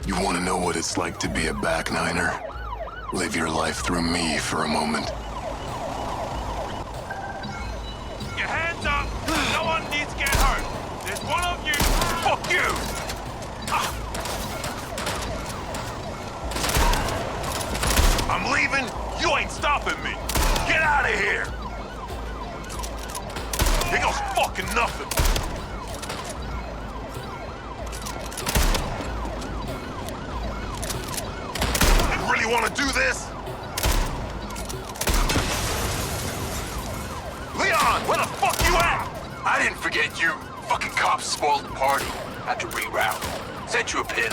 You want to know what it's like to be a back niner? Live your life through me for a moment. Your hands up! No one needs to get hurt! There's one of you! Fuck you! I'm leaving! You ain't stopping me! Get out of here! Here goes fucking nothing! You really want to do this? Leon, where the fuck you at? I didn't forget you. Fucking cops spoiled the party. Had to reroute. Sent you a pin.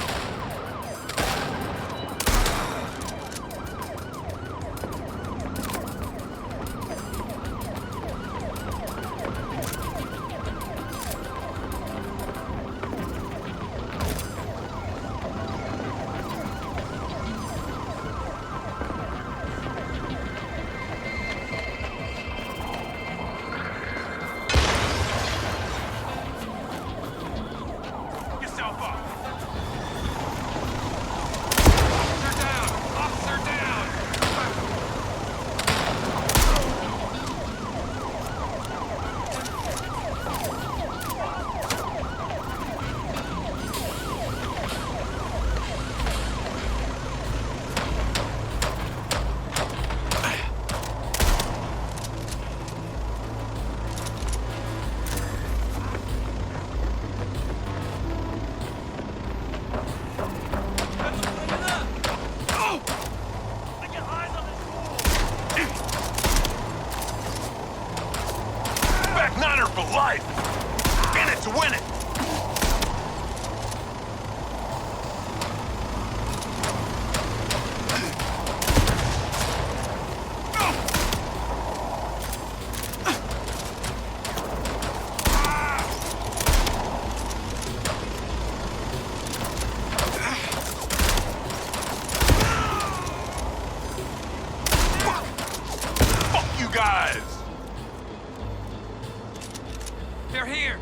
They're here!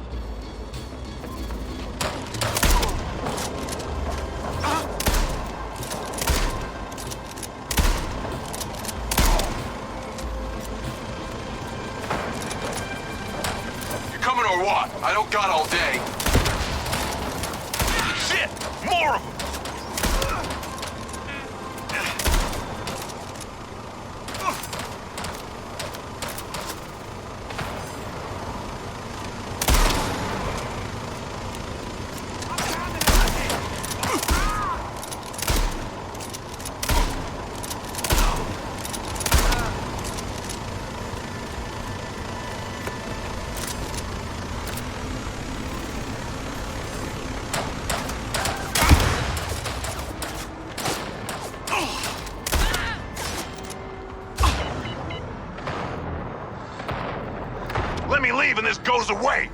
You coming or what? I don't got all day. Shit! More of them! Let me leave and this goes away!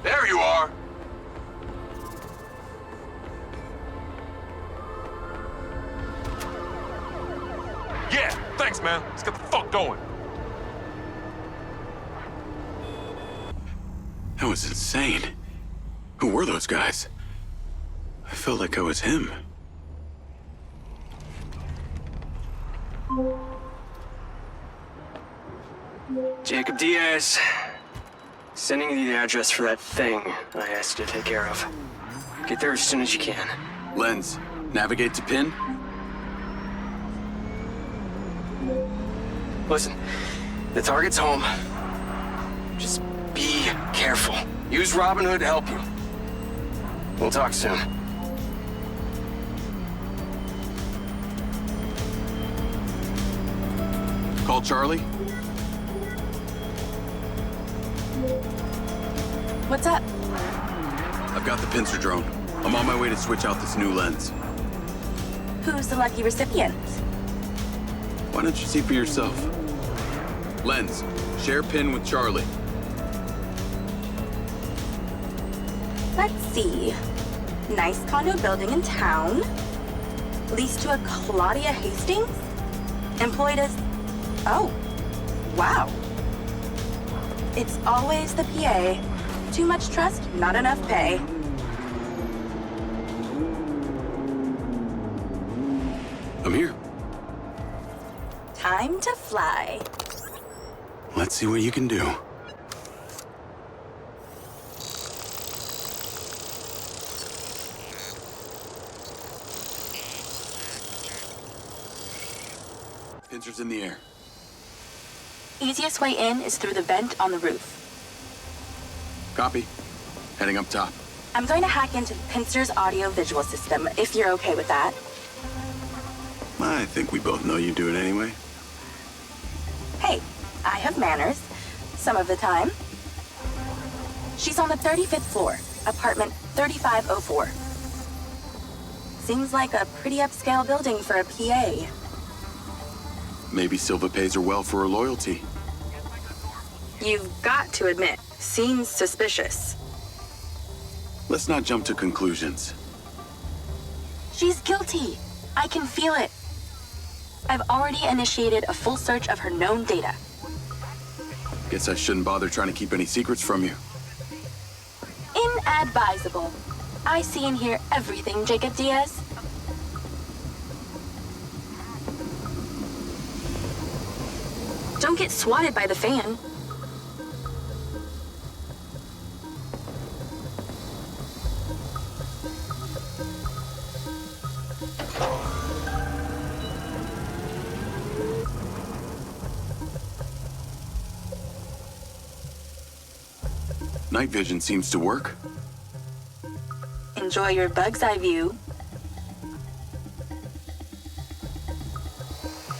There you are! Yeah, thanks, man. Let's get the fuck going. That was insane. Who were those guys? I felt like I was him. Jacob Diaz. Sending you the address for that thing I asked you to take care of. Get there as soon as you can. Lens, navigate to pin. Listen, the target's home. Just be careful. Use Robin Hood to help you. We'll talk soon. Call Charlie. What's up? I've got the pincer drone. I'm on my way to switch out this new lens. Who's the lucky recipient? Why don't you see for yourself? Lens, share pin with Charlie. Let's see. Nice condo building in town. Leased to a Claudia Hastings? Employed as... Oh. Wow. It's always the PA. Too much trust, not enough pay. I'm here. Time to fly. Let's see what you can do. Pincers in the air. Easiest way in is through the vent on the roof. Copy. Heading up top. I'm going to hack into the Pincer's audio-visual system, if you're okay with that. I think we both know you do it anyway. Hey, I have manners. Some of the time. She's on the 35th floor, apartment 3504. Seems like a pretty upscale building for a PA. Maybe Silva pays her well for her loyalty. You've got to admit, seems suspicious. Let's not jump to conclusions. She's guilty. I can feel it. I've already initiated a full search of her known data. Guess I shouldn't bother trying to keep any secrets from you. Inadvisable. I see and hear everything, Jacob Diaz. Don't get swatted by the fan. Night vision seems to work. Enjoy your bug's eye view.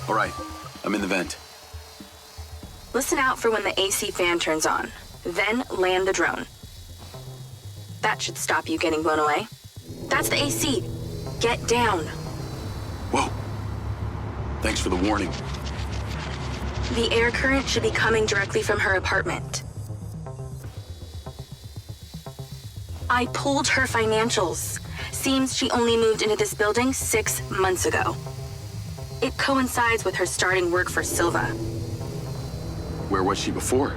All right, I'm in the vent. Listen out for when the AC fan turns on. Then land the drone. That should stop you getting blown away. That's the AC. Get down. Whoa. Thanks for the warning. The air current should be coming directly from her apartment. I pulled her financials. Seems she only moved into this building 6 months ago. It coincides with her starting work for Silva. Where was she before?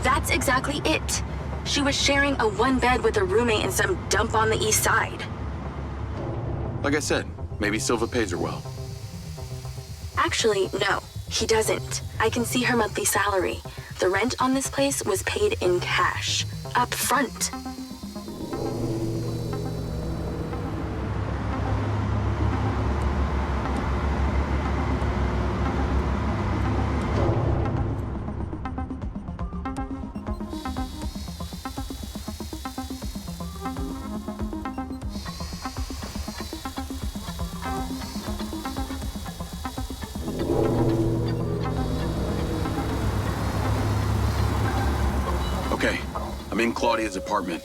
That's exactly it. She was sharing a one bed with a roommate in some dump on the east side. Like I said, maybe Silva pays her well. Actually, no, he doesn't. I can see her monthly salary. The rent on this place was paid in cash, up front. Okay, I'm in Claudia's apartment.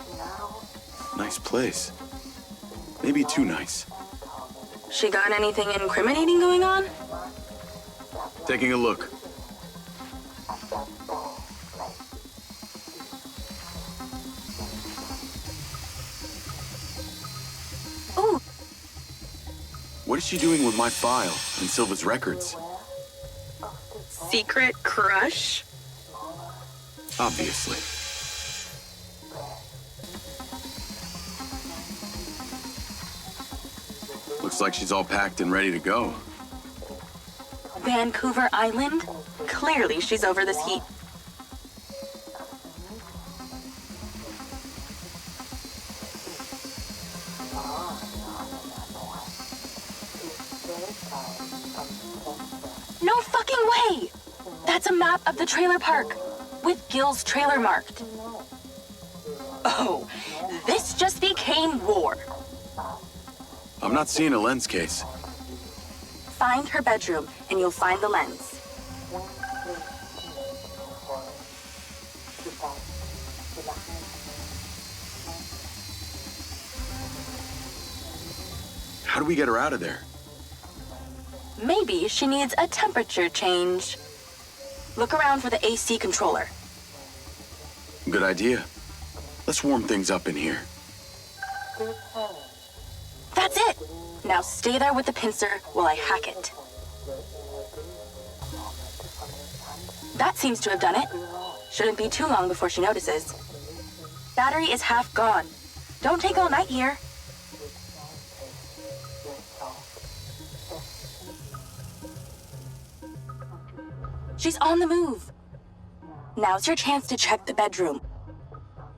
Nice place. Maybe too nice. She got anything incriminating going on? Taking a look. Ooh, What is she doing with my file and Silva's records? secret crush? Obviously. Looks like she's all packed and ready to go. Vancouver Island? Clearly she's over this heat. No fucking way! That's a map of the trailer park, with Gil's trailer marked. Oh, this just became war. I'm not seeing a lens case. Find her bedroom, and you'll find the lens. How do we get her out of there? Maybe she needs a temperature change. Look around for the AC controller. Good idea. Let's warm things up in here. That's it! Now stay there with the pincer while I hack it. That seems to have done it. Shouldn't be too long before she notices. Battery is half gone. Don't take all night here. She's on the move. Now's your chance to check the bedroom.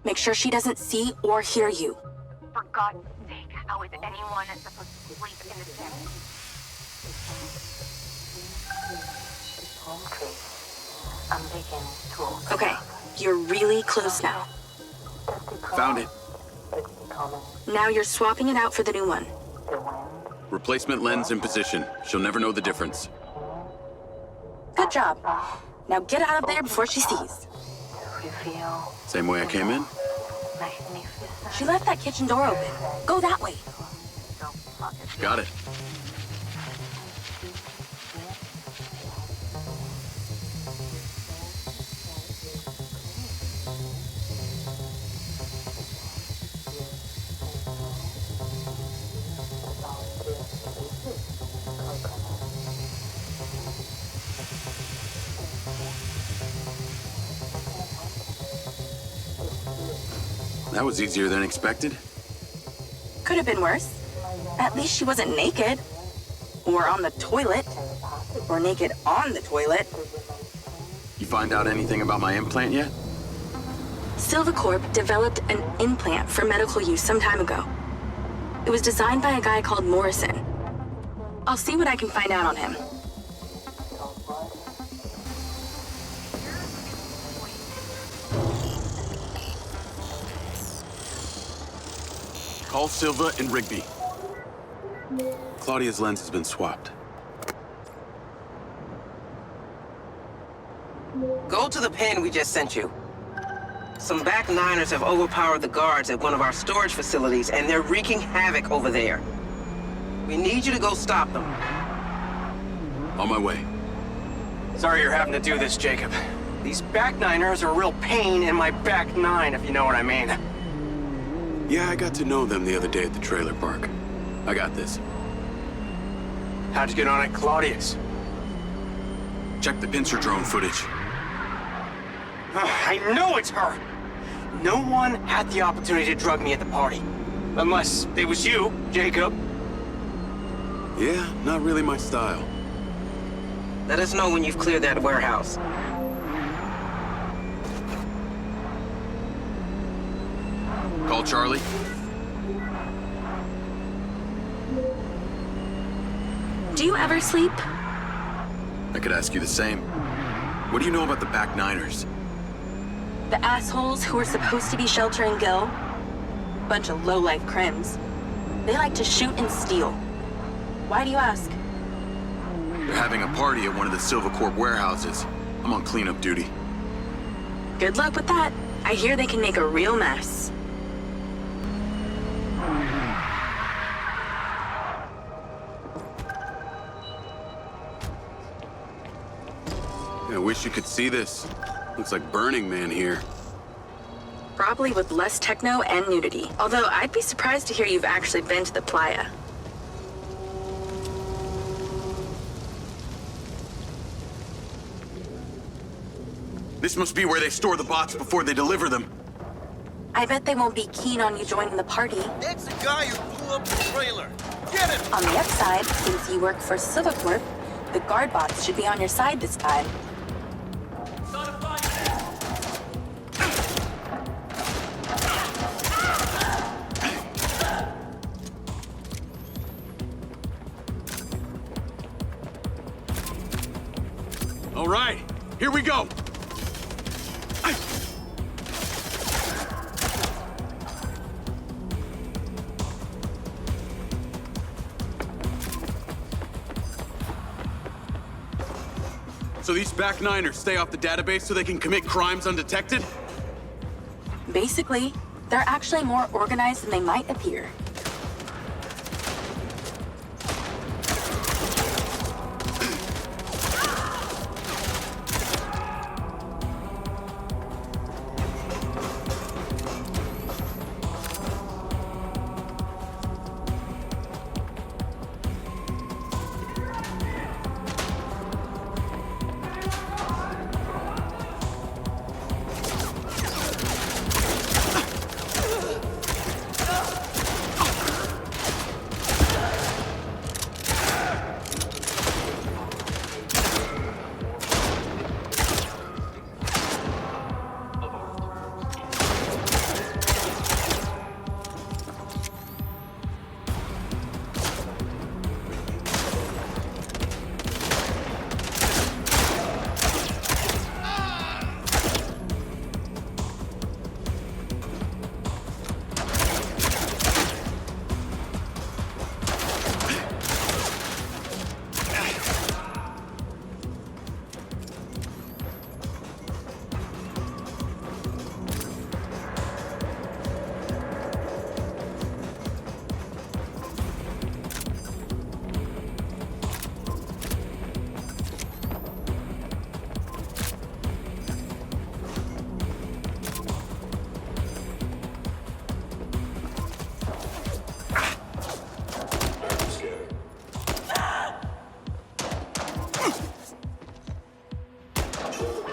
Make sure she doesn't see or hear you. For God's sake, how is anyone supposed to sleep in this tent? Okay, you're really close now. Found it. Now you're swapping it out for the new one. Replacement lens in position. She'll never know the difference. Good job. Now get out of there before she sees. Same way I came in? She left that kitchen door open. Go that way. Got it. That was easier than expected. Could have been worse. At least she wasn't naked. Or on the toilet. Or naked on the toilet. You find out anything about my implant yet? Silva Corp developed an implant for medical use some time ago. It was designed by a guy called Morrison. I'll see what I can find out on him. Call Silva and Rigby. Claudia's lens has been swapped. Go to the pin we just sent you. Some back niners have overpowered the guards at one of our storage facilities, and they're wreaking havoc over there. We need you to go stop them. On my way. Sorry you're having to do this, Jacob. These back niners are a real pain in my back nine, if you know what I mean. Yeah, I got to know them the other day at the trailer park. I got this. How'd you get on at Claudia's? Check the pincer drone footage. I know it's her! No one had the opportunity to drug me at the party. Unless it was you, Jacob. Yeah, not really my style. Let us know when you've cleared that warehouse. Call Charlie. Do you ever sleep? I could ask you the same. What do you know about the back niners? The assholes who were supposed to be sheltering Gil? Bunch of low-life crims. They like to shoot and steal. Why do you ask? They're having a party at one of the Silva Corp warehouses. I'm on cleanup duty. Good luck with that. I hear they can make a real mess. I wish you could see this. Looks like Burning Man here. Probably with less techno and nudity. Although I'd be surprised to hear you've actually been to the playa. This must be where they store the bots before they deliver them. I bet they won't be keen on you joining the party. That's the guy who blew up the trailer. Get him! On the upside, since you work for Silva Corp, the guard bots should be on your side this time. All right, here we go. So these back niners stay off the database so they can commit crimes undetected? Basically, they're actually more organized than they might appear.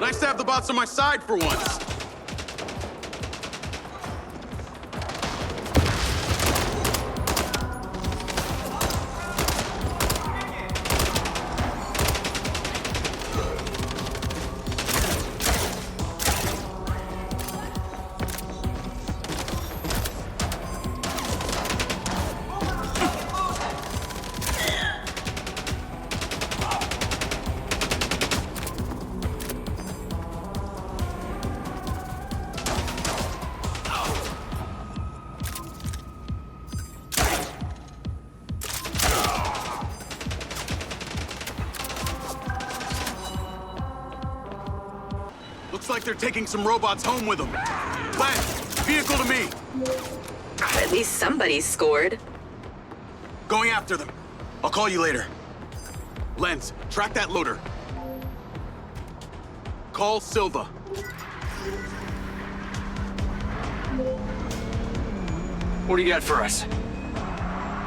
Nice to have the bots on my side for once. Looks like they're taking some robots home with them. Len, vehicle to me. At least somebody scored. Going after them. I'll call you later. Lens, track that loader. Call Silva. What do you got for us?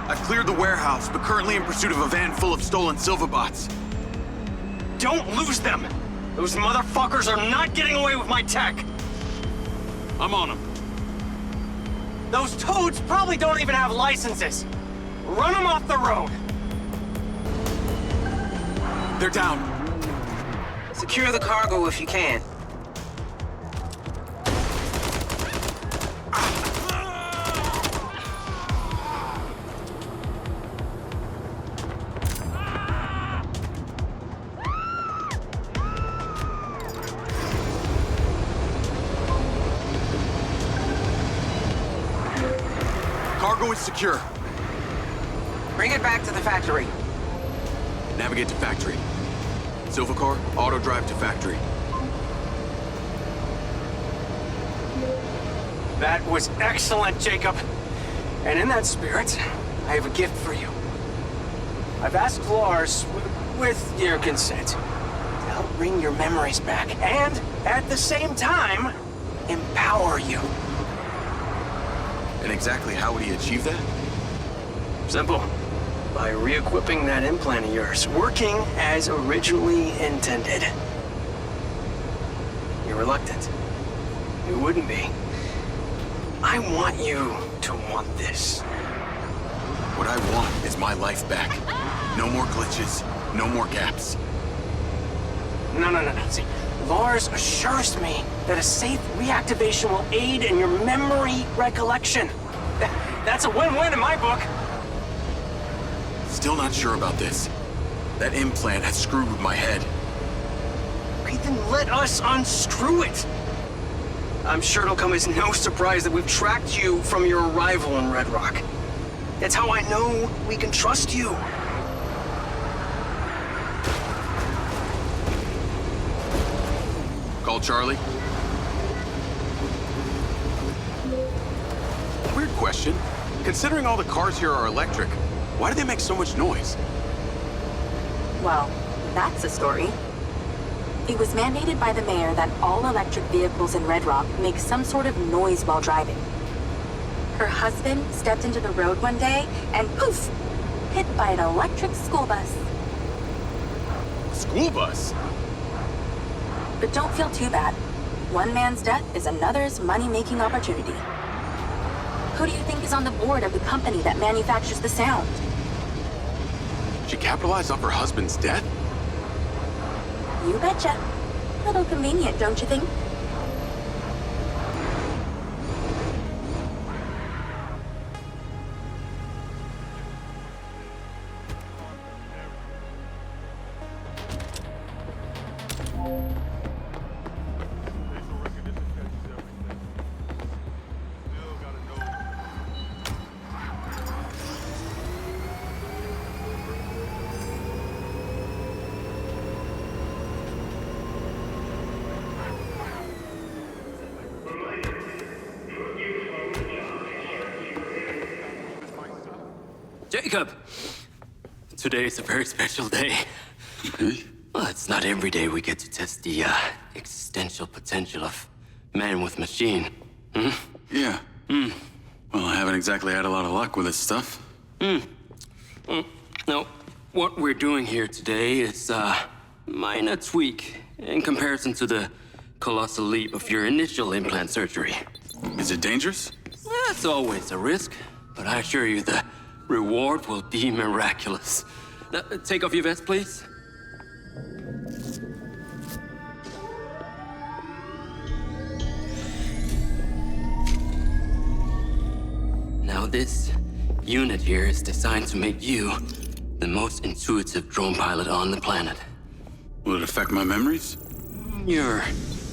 I've cleared the warehouse, but currently in pursuit of a van full of stolen Silva bots. Don't lose them! Those motherfuckers are not getting away with my tech! I'm on them. Those toads probably don't even have licenses! Run them off the road! They're down. Secure the cargo if you can. Cargo is secure. Bring it back to the factory. Navigate to factory. Silva Corp, auto drive to factory. That was excellent, Jacob. And in that spirit, I have a gift for you. I've asked Lars, with your consent, to help bring your memories back, and at the same time, empower you. And exactly how would he achieve that? Simple. By re-equipping that implant of yours, working as originally intended. You're reluctant. You wouldn't be. I want you to want this. What I want is my life back. No more glitches, no more gaps. No. See, Lars assures me that a safe reactivation will aid in your memory recollection. That's a win-win in my book. Still not sure about this. That implant has screwed with my head. Okay, then let us unscrew it. I'm sure it'll come as no surprise that we've tracked you from your arrival in Red Rock. That's how I know we can trust you. Call Charlie. Weird question. Considering all the cars here are electric, why do they make so much noise? Well, that's a story. It was mandated by the mayor that all electric vehicles in Red Rock make some sort of noise while driving. Her husband stepped into the road one day and poof! Hit by an electric school bus. School bus? But don't feel too bad. One man's death is another's money-making opportunity. Who do you think is on the board of the company that manufactures the sound? She capitalized off her husband's death? You betcha. Little convenient, don't you think? Jacob! Today is a very special day. Well, it's not every day we get to test the existential potential of man with machine. Yeah. Well, I haven't exactly had a lot of luck with this stuff. No, what we're doing here today is minor tweak in comparison to the colossal leap of your initial implant surgery. Is it dangerous? That's always a risk, but I assure you the reward will be miraculous. Now, take off your vest, please. Now this unit here is designed to make you the most intuitive drone pilot on the planet. Will it affect my memories? Your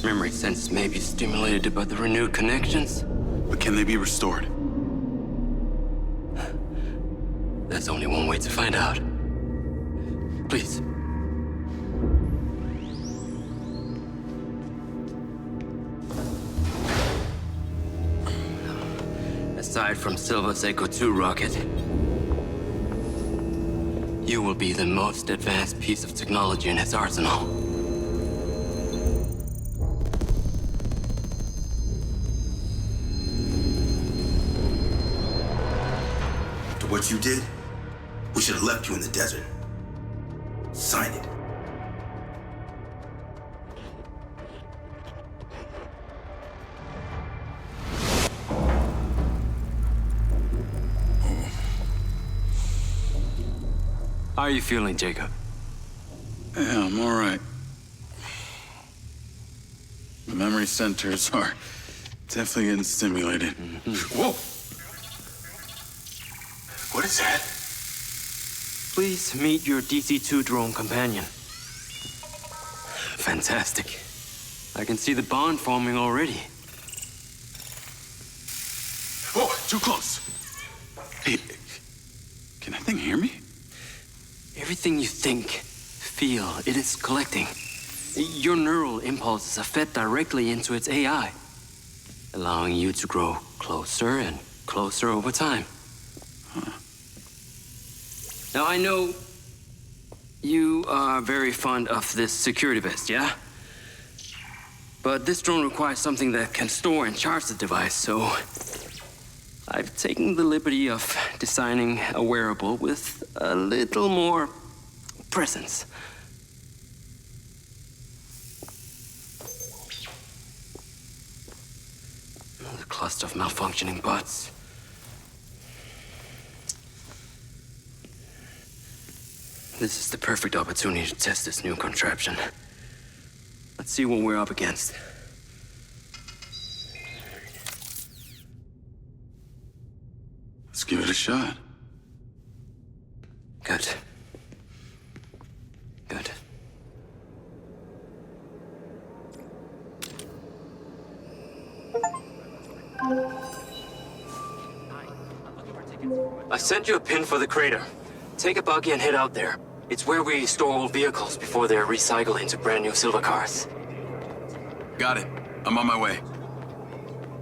memory sense may be stimulated by the renewed connections. But can they be restored? There's only one way to find out. Please. Aside from Silva's Echo 2 rocket, you will be the most advanced piece of technology in his arsenal. After what you did, we should have left you in the desert. Sign it. How are you feeling, Jacob? Yeah, I'm all right. The memory centers are definitely getting stimulated. Whoa! What is that? Please meet your DC-2 drone companion. Fantastic. I can see the bond forming already. Whoa, too close. Hey, can that thing hear me? Everything you think, feel, it is collecting. Your neural impulses are fed directly into its AI, allowing you to grow closer and closer over time. Huh. Now, I know you are very fond of this security vest, yeah? But this drone requires something that can store and charge the device, so I've taken the liberty of designing a wearable with a little more presence. The cluster of malfunctioning bots. This is the perfect opportunity to test this new contraption. Let's see what we're up against. Let's give it a shot. Good. Good. I sent you a pin for the crater. Take a buggy and head out there. It's where we store old vehicles before they're recycled into brand new Silva cars. Got it. I'm on my way.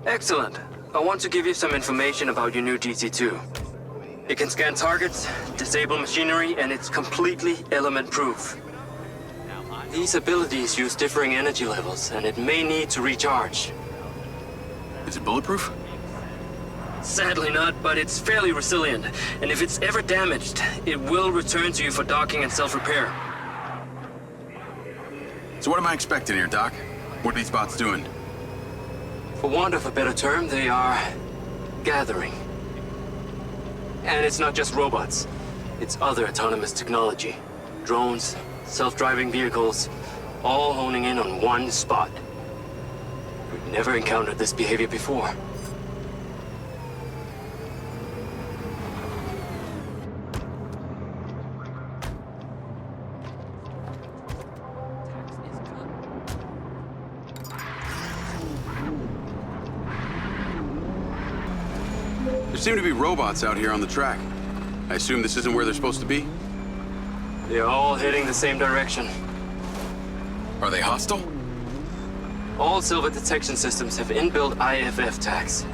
Excellent. I want to give you some information about your new DC-2. It can scan targets, disable machinery, and it's completely element-proof. These abilities use differing energy levels, and it may need to recharge. Is it bulletproof? Sadly not, but it's fairly resilient, and if it's ever damaged, it will return to you for docking and self-repair. So what am I expecting here, Doc? What are these bots doing? For want of a better term, they are gathering. And it's not just robots. It's other autonomous technology. Drones, self-driving vehicles, all honing in on one spot. We've never encountered this behavior before. There seem to be robots out here on the track. I assume this isn't where they're supposed to be? They're all heading the same direction. Are they hostile? All Silva detection systems have inbuilt IFF tags.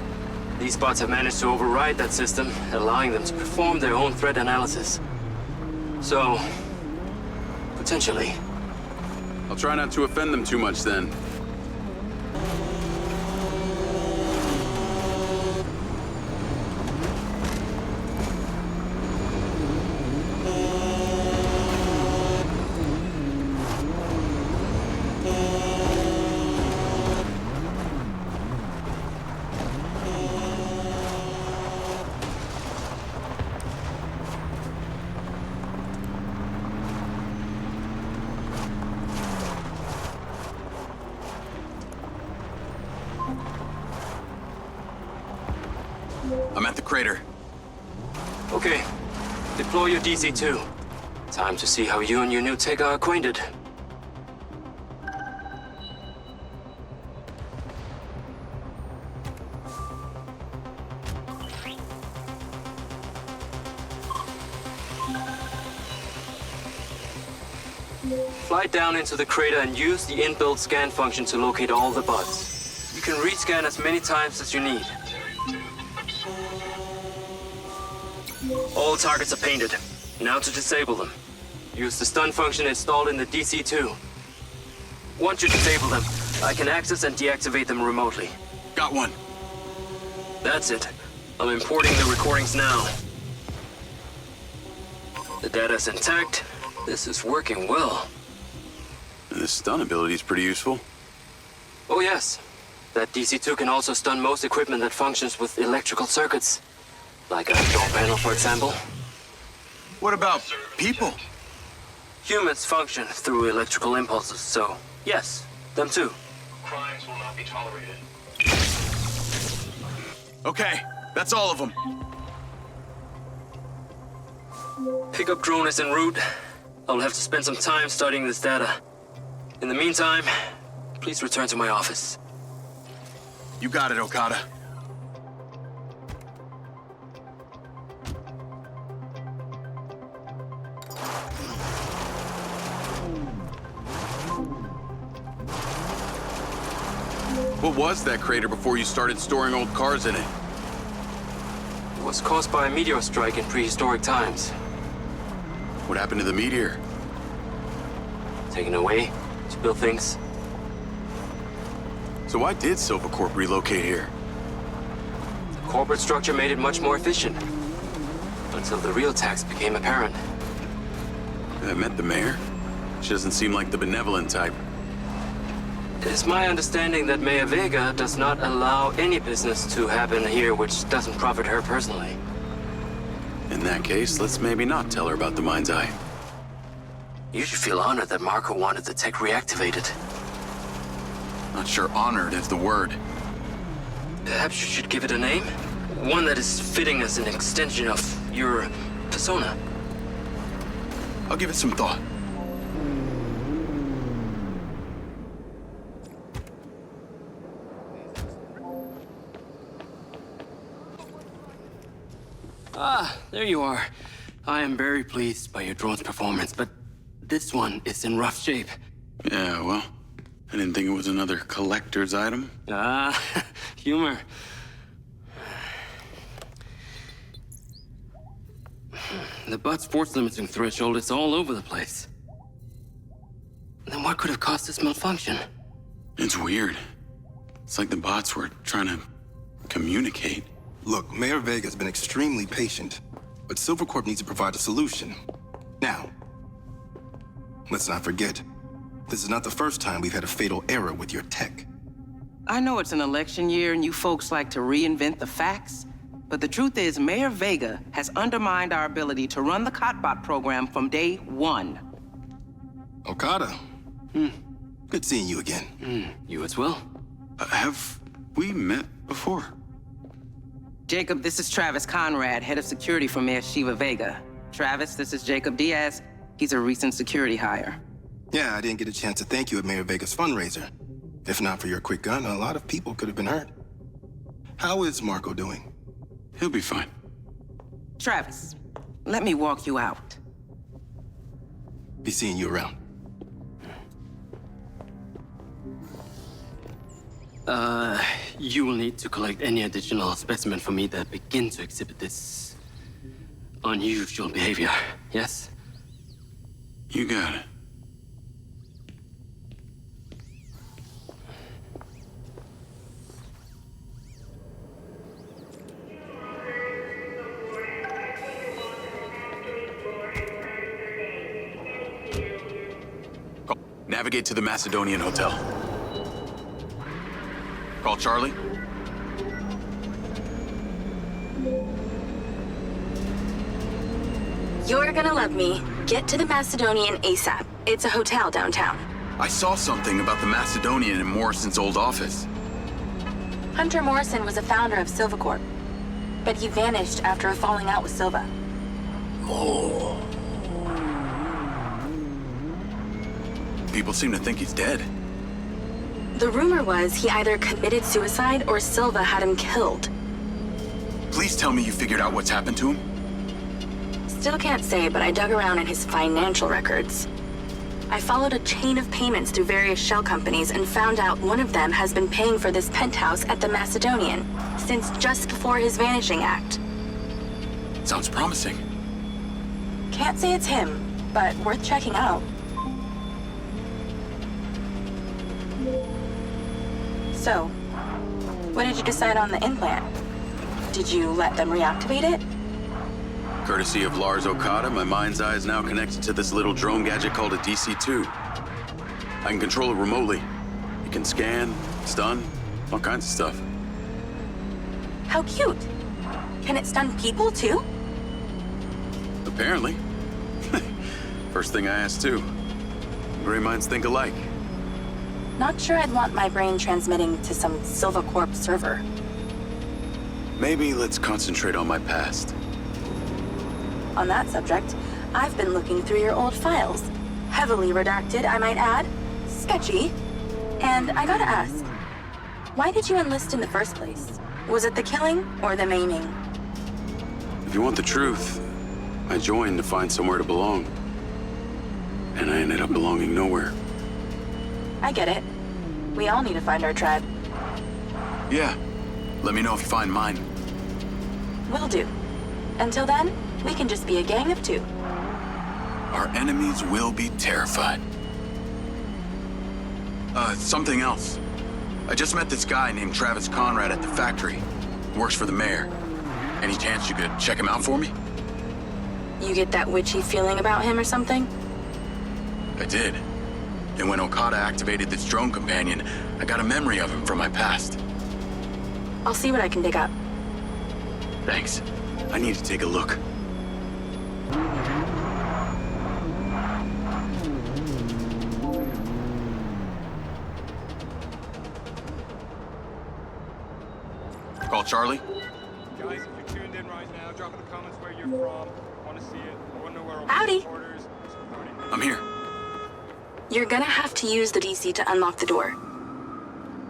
These bots have managed to override that system, allowing them to perform their own threat analysis. So, potentially. I'll try not to offend them too much then. I'm at the crater. Okay. Deploy your DC-2. Time to see how you and your new tech are acquainted. Fly down into the crater and use the inbuilt scan function to locate all the buds. You can rescan as many times as you need. All targets are painted. Now to disable them. Use the stun function installed in the DC-2. Once you disable them, I can access and deactivate them remotely. Got one. That's it. I'm importing the recordings now. The data's intact. This is working well. This stun ability is pretty useful. Oh yes. That DC-2 can also stun most equipment that functions with electrical circuits. Like a door panel, for example. What about people? Humans function through electrical impulses, so yes, them too. Crimes will not be tolerated. Okay, that's all of them. Pickup drone is en route. I'll have to spend some time studying this data. In the meantime, please return to my office. You got it, Okada. What was that crater before you started storing old cars in it? It was caused by a meteor strike in prehistoric times. What happened to the meteor? Taken away to build things. So why did Silva Corp relocate here? The corporate structure made it much more efficient. Until the real tax became apparent. I met the mayor. She doesn't seem like the benevolent type. It is my understanding that Mayor Vega does not allow any business to happen here which doesn't profit her personally. In that case, let's maybe not tell her about the MindsEye. You should feel honored that Marco wanted the tech reactivated. Not sure honored is the word. Perhaps you should give it a name? One that is fitting as an extension of your persona. I'll give it some thought. Ah, there you are. I am very pleased by your drone's performance, but this one is in rough shape. Yeah, well, I didn't think it was another collector's item. Ah, humor. The bud's force limiting threshold is all over the place. Then what could have caused this malfunction? It's weird. It's like the bots were trying to communicate. Look, Mayor Vega's been extremely patient, but Silva Corp needs to provide a solution. Now, let's not forget, this is not the first time we've had a fatal error with your tech. I know it's an election year and you folks like to reinvent the facts, but the truth is Mayor Vega has undermined our ability to run the Cotbot program from day one. Okada. Good seeing you again. You as well. Have we met before? Jacob, this is Travis Conrad, head of security for Mayor Shiva Vega. Travis, this is Jacob Diaz. He's a recent security hire. Yeah, I didn't get a chance to thank you at Mayor Vega's fundraiser. If not for your quick gun, a lot of people could have been hurt. How is Marco doing? He'll be fine. Travis, let me walk you out. Be seeing you around. You will need to collect any additional specimen for me that begin to exhibit this unusual behavior, yes? You got it. Navigate to the Macedonian Hotel. Call Charlie. You're gonna love me. Get to the Macedonian ASAP. It's a hotel downtown. I saw something about the Macedonian in Morrison's old office. Hunter Morrison was a founder of Silva Corp. but he vanished after a falling out with Silva. Oh. People seem to think he's dead. The rumor was he either committed suicide or Silva had him killed. Please tell me you figured out what's happened to him. Still can't say, but I dug around in his financial records. I followed a chain of payments through various shell companies and found out one of them has been paying for this penthouse at the Macedonian since just before his vanishing act. Sounds promising. Can't say it's him, but worth checking out. So, what did you decide on the implant? Did you let them reactivate it? Courtesy of Lars Okada, my mind's eye is now connected to this little drone gadget called a DC-2. I can control it remotely. It can scan, stun, all kinds of stuff. How cute. Can it stun people too? Apparently. First thing I asked too. Gray minds think alike. Not sure I'd want my brain transmitting to some Silva Corp server. Maybe let's concentrate on my past. On that subject, I've been looking through your old files. Heavily redacted, I might add. Sketchy. And I gotta ask, why did you enlist in the first place? Was it the killing or the maiming? If you want the truth, I joined to find somewhere to belong. And I ended up belonging nowhere. I get it. We all need to find our tribe. Yeah. Let me know if you find mine. Will do. Until then, we can just be a gang of two. Our enemies will be terrified. Something else. I just met this guy named Travis Conrad at the factory. Works for the mayor. Any chance you could check him out for me? You get that witchy feeling about him or something? I did. And when Okada activated this drone companion, I got a memory of him from my past. I'll see what I can dig up. Thanks. I need to take a look. Call Charlie. Guys, if you're tuned in right now, drop in the comments where you're from. Want to see it. I want to know where Howdy. orders. I'm here. You're gonna have to use the DC to unlock the door.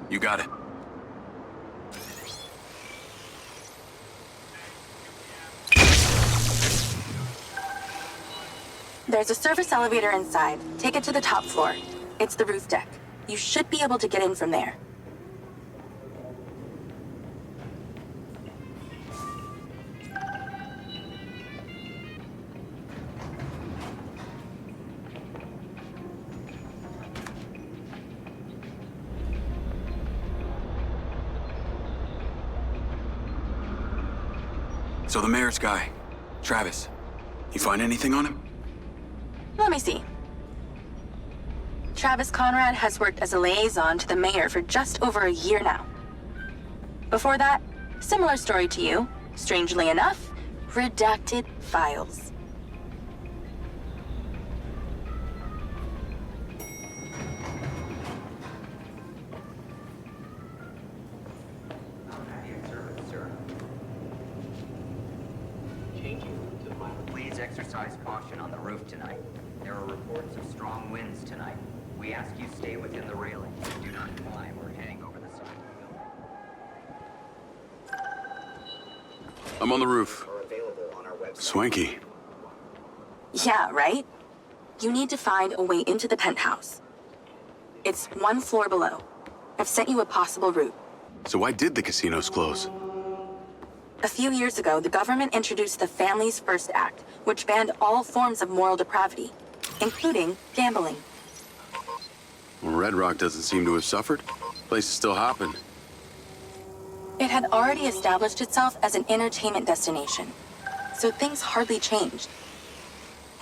You got it. There's a service elevator inside. Take it to the top floor. It's the roof deck. You should be able to get in from there. So the mayor's guy, Travis, you find anything on him? Let me see. Travis Conrad has worked as a liaison to the mayor for just over a year now. Before that, similar story to you. Strangely enough, redacted files. Please exercise caution on the roof tonight. There are reports of strong winds tonight. We ask you stay within the railing. Do not climb or hang over the side of the building. I'm on the roof. Are available on our website. Swanky. Yeah, right? You need to find a way into the penthouse. It's one floor below. I've sent you a possible route. So why did the casinos close? A few years ago, the government introduced the Family's First Act, which banned all forms of moral depravity, including gambling. Well, Red Rock doesn't seem to have suffered. Place is still hopping. It had already established itself as an entertainment destination, so things hardly changed.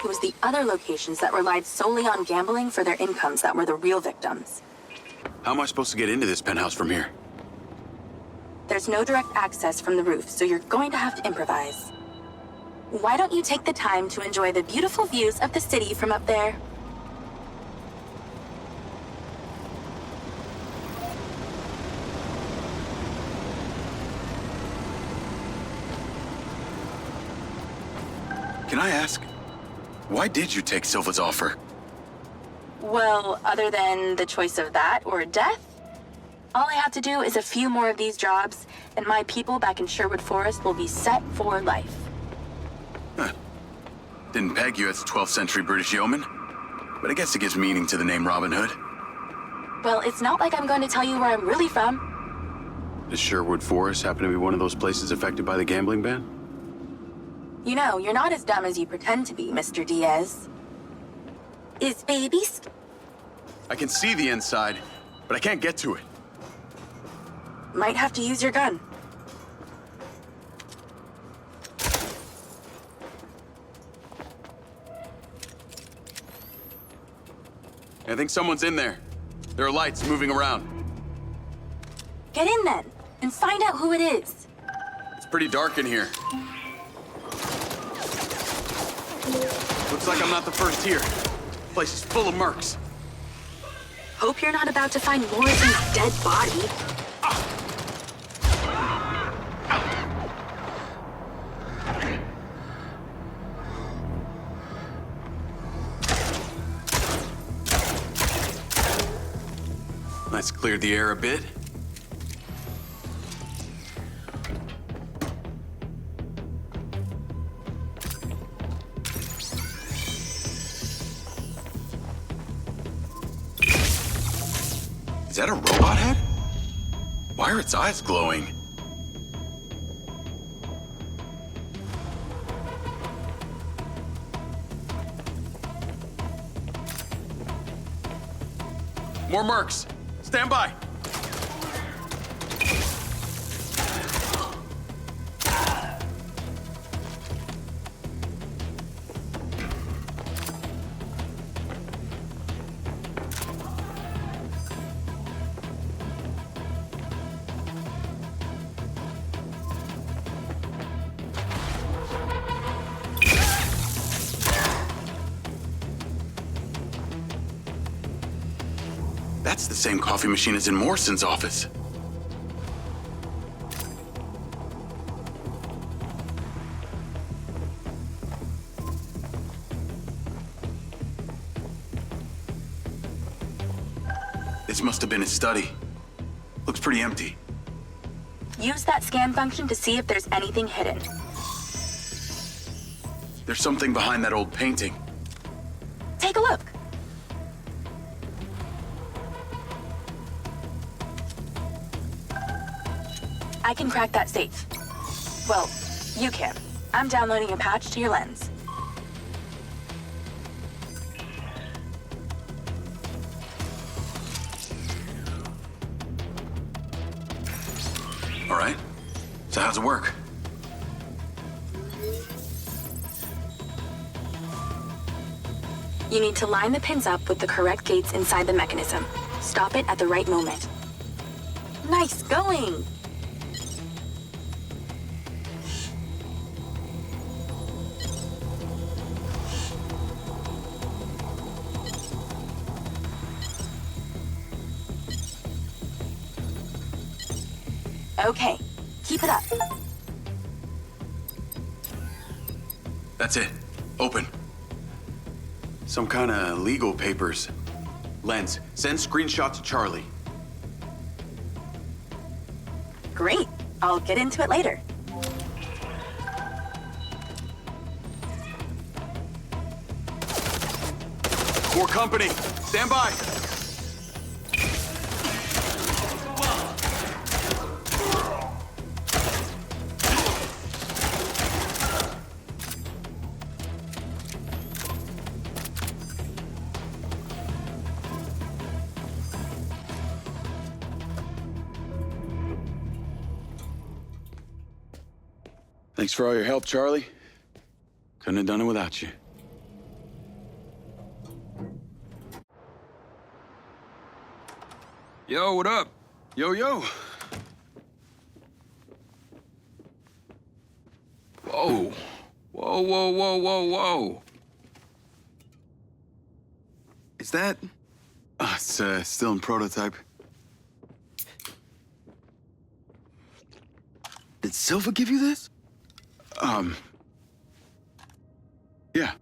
It was the other locations that relied solely on gambling for their incomes that were the real victims. How am I supposed to get into this penthouse from here? There's no direct access from the roof, so you're going to have to improvise. Why don't you take the time to enjoy the beautiful views of the city from up there? Can I ask, why did you take Silva's offer? Well, other than the choice of that or death, all I have to do is a few more of these jobs, and my people back in Sherwood Forest will be set for life. Huh. Didn't peg you as a 12th century British yeoman, but I guess it gives meaning to the name Robin Hood. Well, it's not like I'm going to tell you where I'm really from. Does Sherwood Forest happen to be one of those places affected by the gambling ban? You know, you're not as dumb as you pretend to be, Mr. Diaz. Is babies? I can see the inside, but I can't get to it. Might have to use your gun. I think someone's in there. There are lights moving around. Get in then, and find out who it is. It's pretty dark in here. Looks like I'm not the first here. The place is full of mercs. Hope you're not about to find Morrison's dead body. Let's clear the air a bit. Is that a robot head? Why are its eyes glowing? More mercs! Stand by! That's the same coffee machine as in Morrison's office. This must have been his study. Looks pretty empty. Use that scan function to see if there's anything hidden. There's something behind that old painting. Take a look. I can crack that safe. Well, you can. I'm downloading a patch to your lens. All right. So how's it work? You need to line the pins up with the correct gates inside the mechanism. Stop it at the right moment. Nice going! Okay, keep it up. That's it. Open. Some kind of legal papers. Lens, send screenshot to Charlie. Great. I'll get into it later. Core company, stand by. Thanks for all your help, Charlie. Couldn't have done it without you. Yo, what up? Yo, yo. Whoa. Whoa, whoa, whoa, whoa, whoa. Is that? It's still in prototype. Did Silva give you this? Yeah.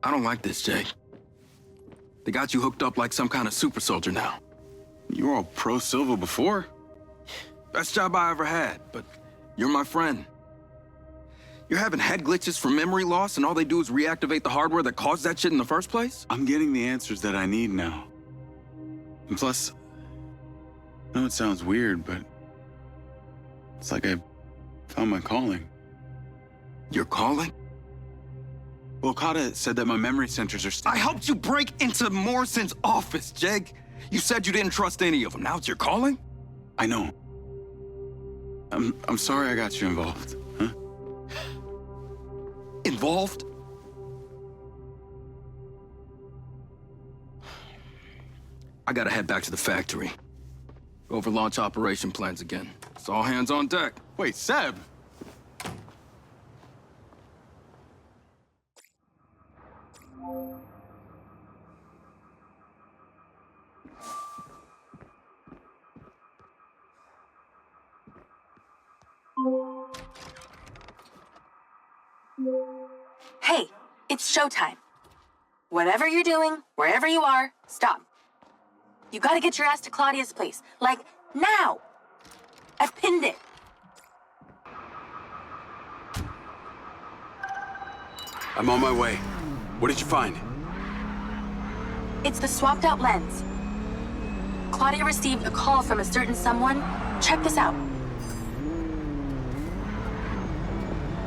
I don't like this, Jake. They got you hooked up like some kind of super soldier now. You were all pro Silva before? Best job I ever had, but you're my friend. You're having head glitches from memory loss, and all they do is reactivate the hardware that caused that shit in the first place? I'm getting the answers that I need now. And plus, I know it sounds weird, but it's like I found my calling. Your calling? Well, Okada said that my memory centers are I helped you break into Morrison's office, Jake. You said you didn't trust any of them. Now it's your calling? I know. I'm sorry I got you involved, huh? Involved? I gotta head back to the factory. Go over launch operation plans again. It's all hands on deck. Wait, Seb! Hey, it's showtime. Whatever you're doing, wherever you are, stop. You gotta get your ass to Claudia's place. Like, now! I've pinned it. I'm on my way. What did you find? It's the swapped out lens. Claudia received a call from a certain someone. Check this out.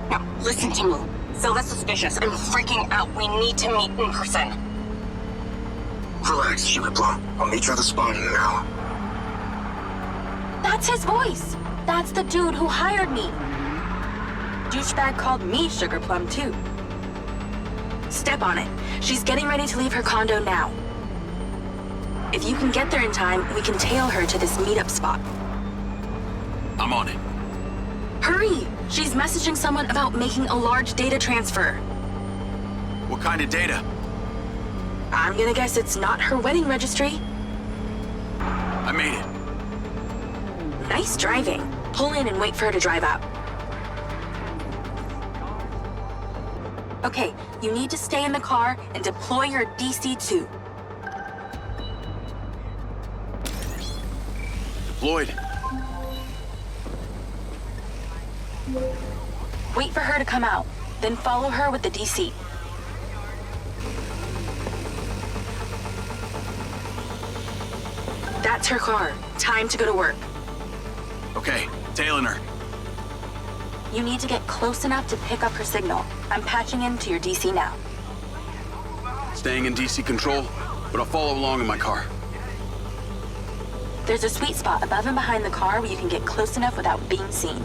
Now, listen to me. Silva's suspicious. I'm freaking out. We need to meet in person. Relax, Sugar Plum. I'll meet you at the spot in an hour. That's his voice. That's the dude who hired me. Douchebag called me Sugar Plum, too. Step on it. She's getting ready to leave her condo now. If you can get there in time, we can tail her to this meetup spot. I'm on it. Hurry! She's messaging someone about making a large data transfer. What kind of data? I'm gonna guess it's not her wedding registry. I made it. Nice driving. Pull in and wait for her to drive out. Okay, you need to stay in the car and deploy your DC-2. Deployed. Wait for her to come out, then follow her with the DC. That's her car. Time to go to work. Okay, tailing her. You need to get close enough to pick up her signal. I'm patching into your DC now. Staying in DC control, but I'll follow along in my car. There's a sweet spot above and behind the car where you can get close enough without being seen.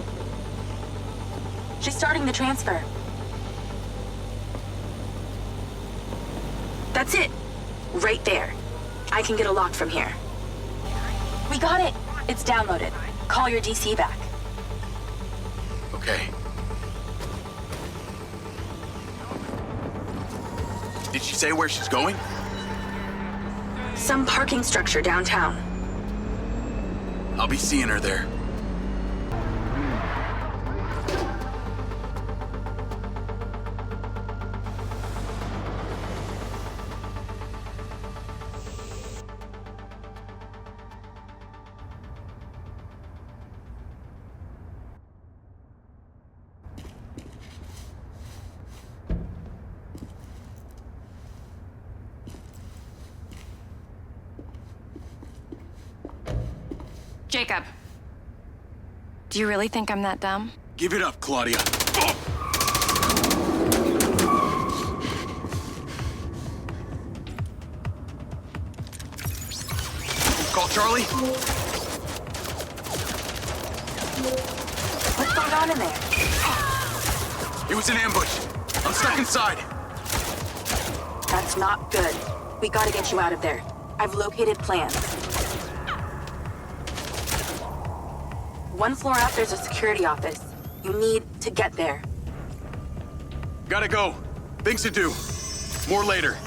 She's starting the transfer. That's it. Right there. I can get a lock from here. We got it. It's downloaded. Call your DC back. Okay. Did she say where she's going? Some parking structure downtown. I'll be seeing her there. Jacob. Do you really think I'm that dumb? Give it up, Claudia. Call Charlie. What's going on in there? It was an ambush. I'm stuck inside. That's not good. We gotta get you out of there. I've located plans. One floor up, there's a security office. You need to get there. Gotta go. Things to do. More later.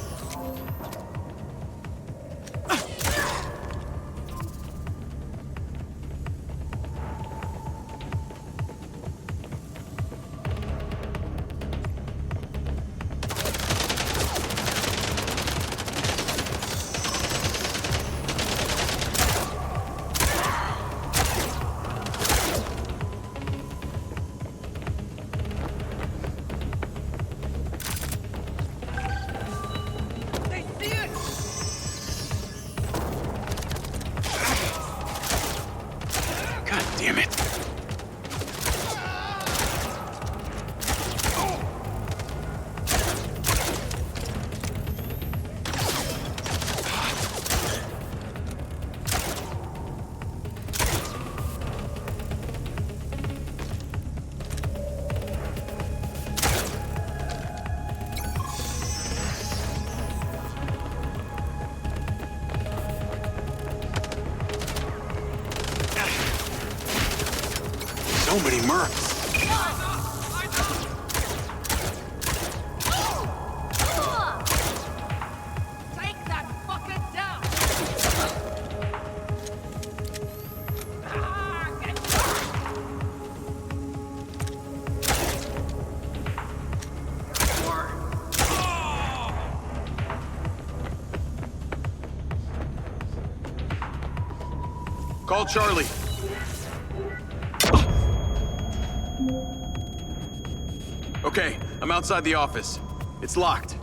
So many mercs. Take that fucker down! Call Charlie. Okay, I'm outside the office. It's locked.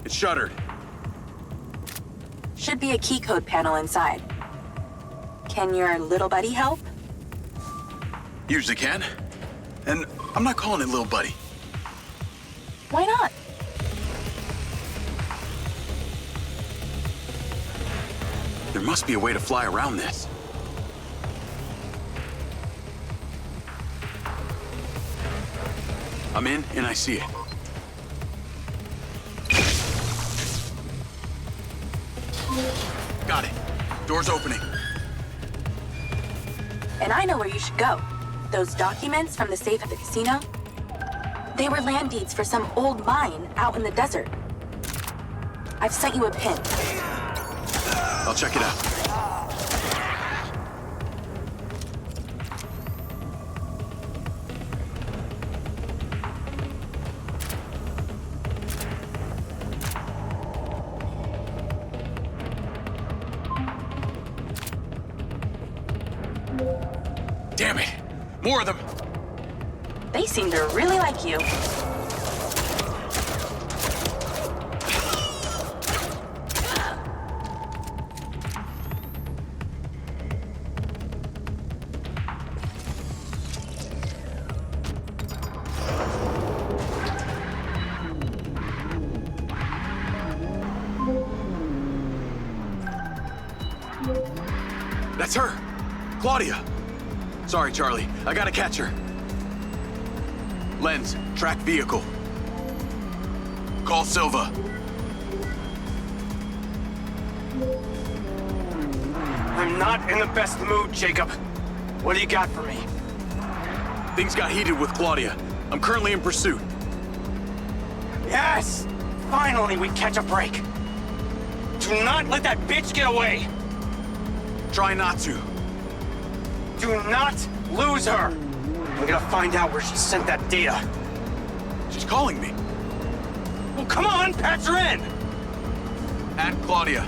It's shuttered. Should be a key code panel inside. Can your little buddy help? Usually can. And I'm not calling it little buddy. Why not? There must be a way to fly around this. I'm in, and I see it. Got it. Door's opening. And I know where you should go. Those documents from the safe at the casino? They were land deeds for some old mine out in the desert. I've sent you a pin. I'll check it out. Damn it! More of them! They seem to really like you. That's her! Claudia! Sorry, Charlie. I gotta catch her. Lens, track vehicle. Call Silva. I'm not in the best mood, Jacob. What do you got for me? Things got heated with Claudia. I'm currently in pursuit. Yes! Finally, we catch a break. Do not let that bitch get away! Try not to. Do not lose her! We gotta find out where she sent that data. She's calling me. Well, come on, patch her in! Add Claudia.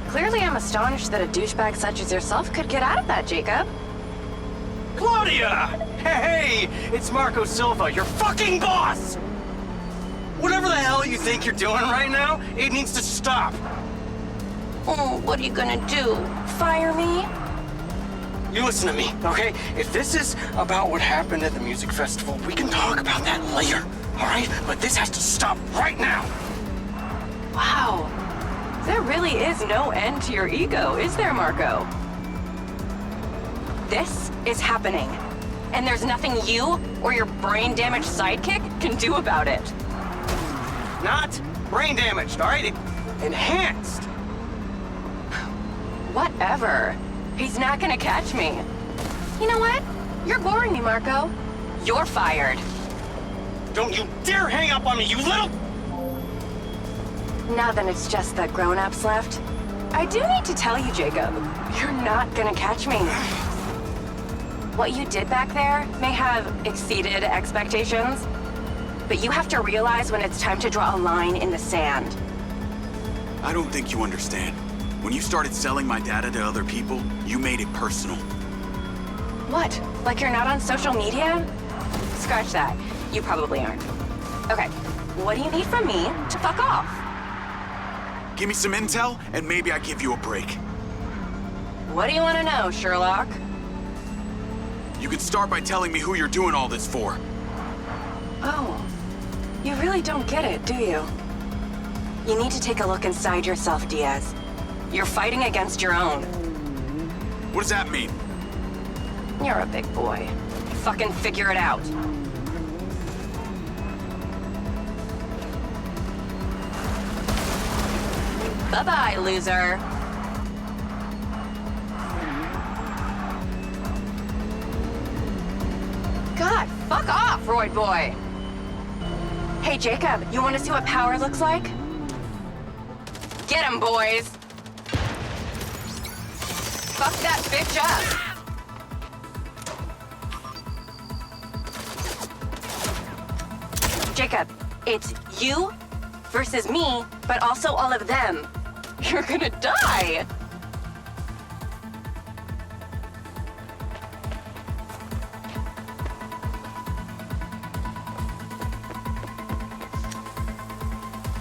Clearly, I'm astonished that a douchebag such as yourself could get out of that, Jacob. Claudia! Hey, it's Marco Silva, your fucking boss! Whatever the hell you think you're doing right now, it needs to stop. Oh, what are you gonna do? Fire me? You listen to me, okay? If this is about what happened at the music festival, we can talk about that later, all right? But this has to stop right now. Wow. There really is no end to your ego, is there, Marco? This is happening. And there's nothing you or your brain-damaged sidekick can do about it. Not brain damaged, all right? Enhanced. Whatever. He's not gonna catch me. You know what? You're boring me, Marco. You're fired. Don't you dare hang up on me, you little... Now that it's just the grown-ups left, I do need to tell you, Jacob, you're not gonna catch me. What you did back there may have exceeded expectations, but you have to realize when it's time to draw a line in the sand. I don't think you understand. When you started selling my data to other people, you made it personal. What? Like you're not on social media? Scratch that. You probably aren't. Okay, what do you need from me to fuck off? Give me some intel, and maybe I give you a break. What do you want to know, Sherlock? You could start by telling me who you're doing all this for. Oh, you really don't get it, do you? You need to take a look inside yourself, Diaz. You're fighting against your own. What does that mean? You're a big boy. Fucking figure it out. Bye-bye, loser. Fuck off, Roid boy! Hey, Jacob, you want to see what power looks like? Get him, boys! Fuck that bitch up! Jacob, it's you versus me, but also all of them. You're gonna die!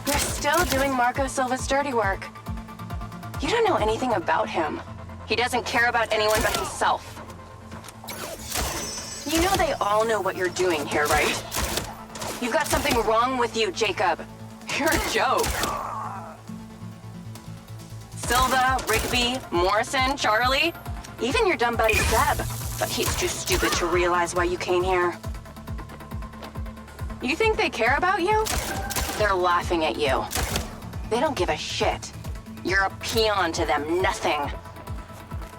You're still doing Marco Silva's dirty work. You don't know anything about him. He doesn't care about anyone but himself. You know they all know what you're doing here, right? You've got something wrong with you, Jacob. You're a joke. Silva, Rigby, Morrison, Charlie, even your dumb buddy Seb. But he's too stupid to realize why you came here. You think they care about you? They're laughing at you. They don't give a shit. You're a peon to them, nothing.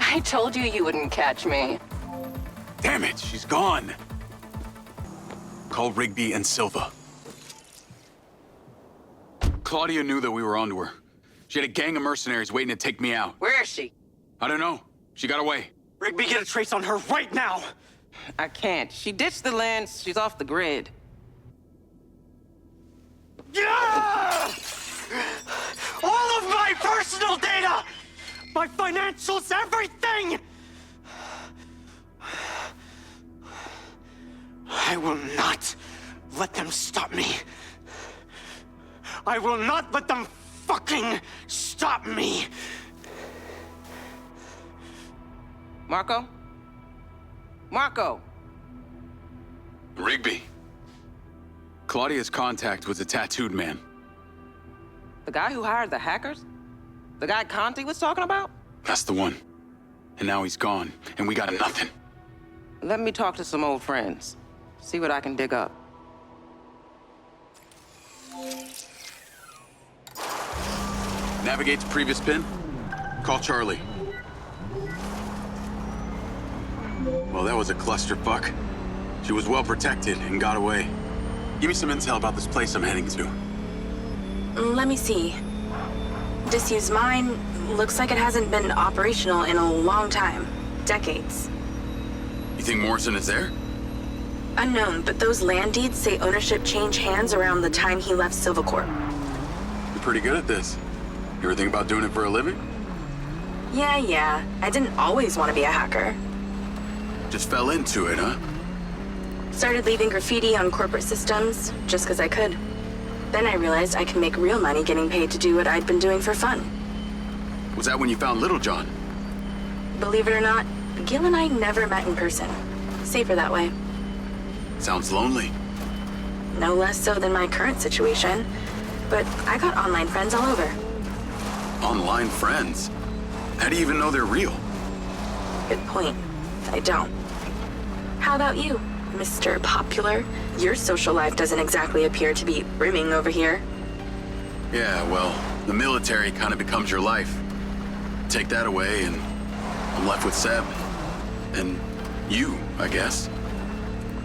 I told you you wouldn't catch me. Damn it, she's gone. Call Rigby and Silva. Claudia knew that we were onto her. She had a gang of mercenaries waiting to take me out. Where is she? I don't know. She got away. Rigby, get a trace on her right now! I can't. She ditched the lens. She's off the grid. Yeah! All of my personal data! My financials, everything! I will not let them stop me. I will not let them fucking stop me. Marco? Marco! Rigby. Claudia's contact was a tattooed man. The guy who hired the hackers? The guy Conti was talking about? That's the one. And now he's gone, and we got nothing. Let me talk to some old friends. See what I can dig up. Navigate to previous pin. Call Charlie. Well, that was a clusterfuck. She was well protected and got away. Give me some intel about this place I'm heading to. Let me see. Disused mine looks like it hasn't been operational in a long time. Decades. You think Morrison is there? Unknown, but those land deeds say ownership changed hands around the time he left Silva Corp. You're pretty good at this. You ever think about doing it for a living? Yeah. I didn't always want to be a hacker. Just fell into it, huh? Started leaving graffiti on corporate systems just because I could. Then I realized I could make real money getting paid to do what I'd been doing for fun. Was that when you found Little John? Believe it or not, Gil and I never met in person. Safer that way. Sounds lonely. No less so than my current situation. But I got online friends all over. Online friends? How do you even know they're real? Good point. I don't. How about you, Mr. Popular? Your social life doesn't exactly appear to be brimming over here. Yeah, well, the military kind of becomes your life. Take that away and I'm left with Seb. And you, I guess.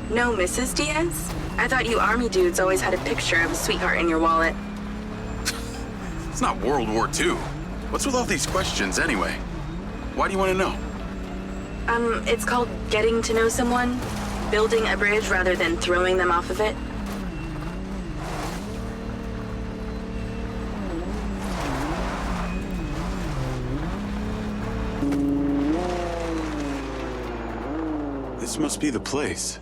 No Mrs. Diaz? I thought you army dudes always had a picture of a sweetheart in your wallet. It's not World War II. What's with all these questions anyway? Why do you want to know? It's called getting to know someone. Building a bridge rather than throwing them off of it. This must be the place.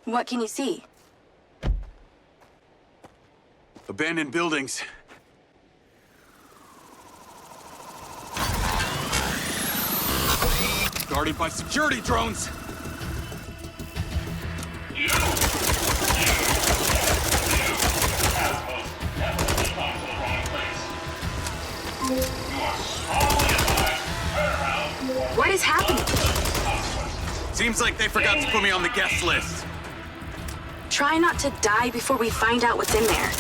What can you see? Abandoned buildings. Guarded by security drones. What is happening? Seems like they forgot to put me on the guest list. Try not to die before we find out what's in there.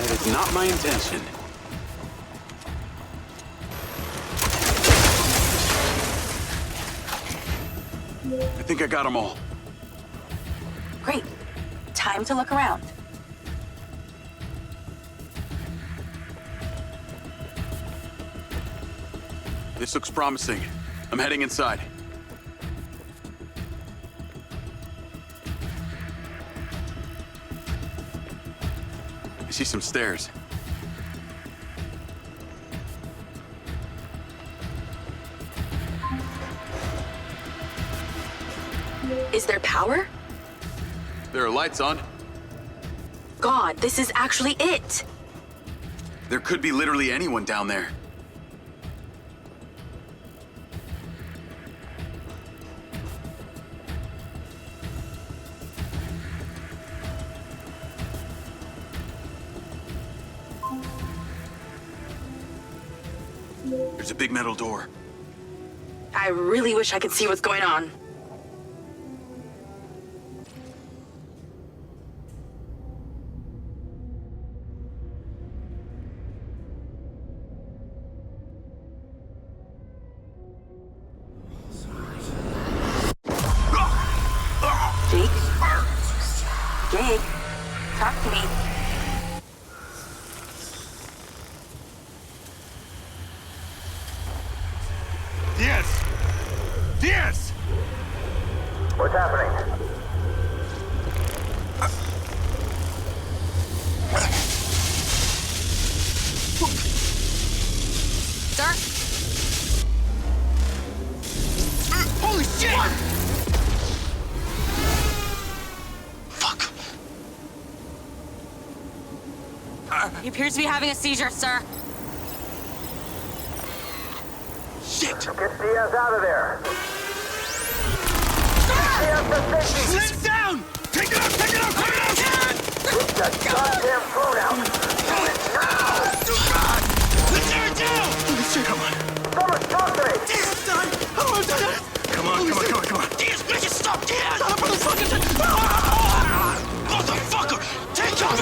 That is not my intention. I think I got them all. Great. Time to look around. This looks promising. I'm heading inside. I see some stairs. Is there power? There are lights on. God, this is actually it! There could be literally anyone down there. There's a big metal door. I really wish I could see what's going on. Jake, talk to me. Diaz! What's happening? Sir? Holy shit! Fuck. He appears to be having a seizure, sir. Shit! Get Diaz out of there! Sit down! Take it out! Take it out! Take it out! Get that goddamn phone out! Do it now! Let's tear it down! Come on. Someone talk to me! Diaz, son! How am I doing it? Come on. Diaz, make it stop! Diaz! Stop, motherfucker! Ah! Motherfucker! Take cover!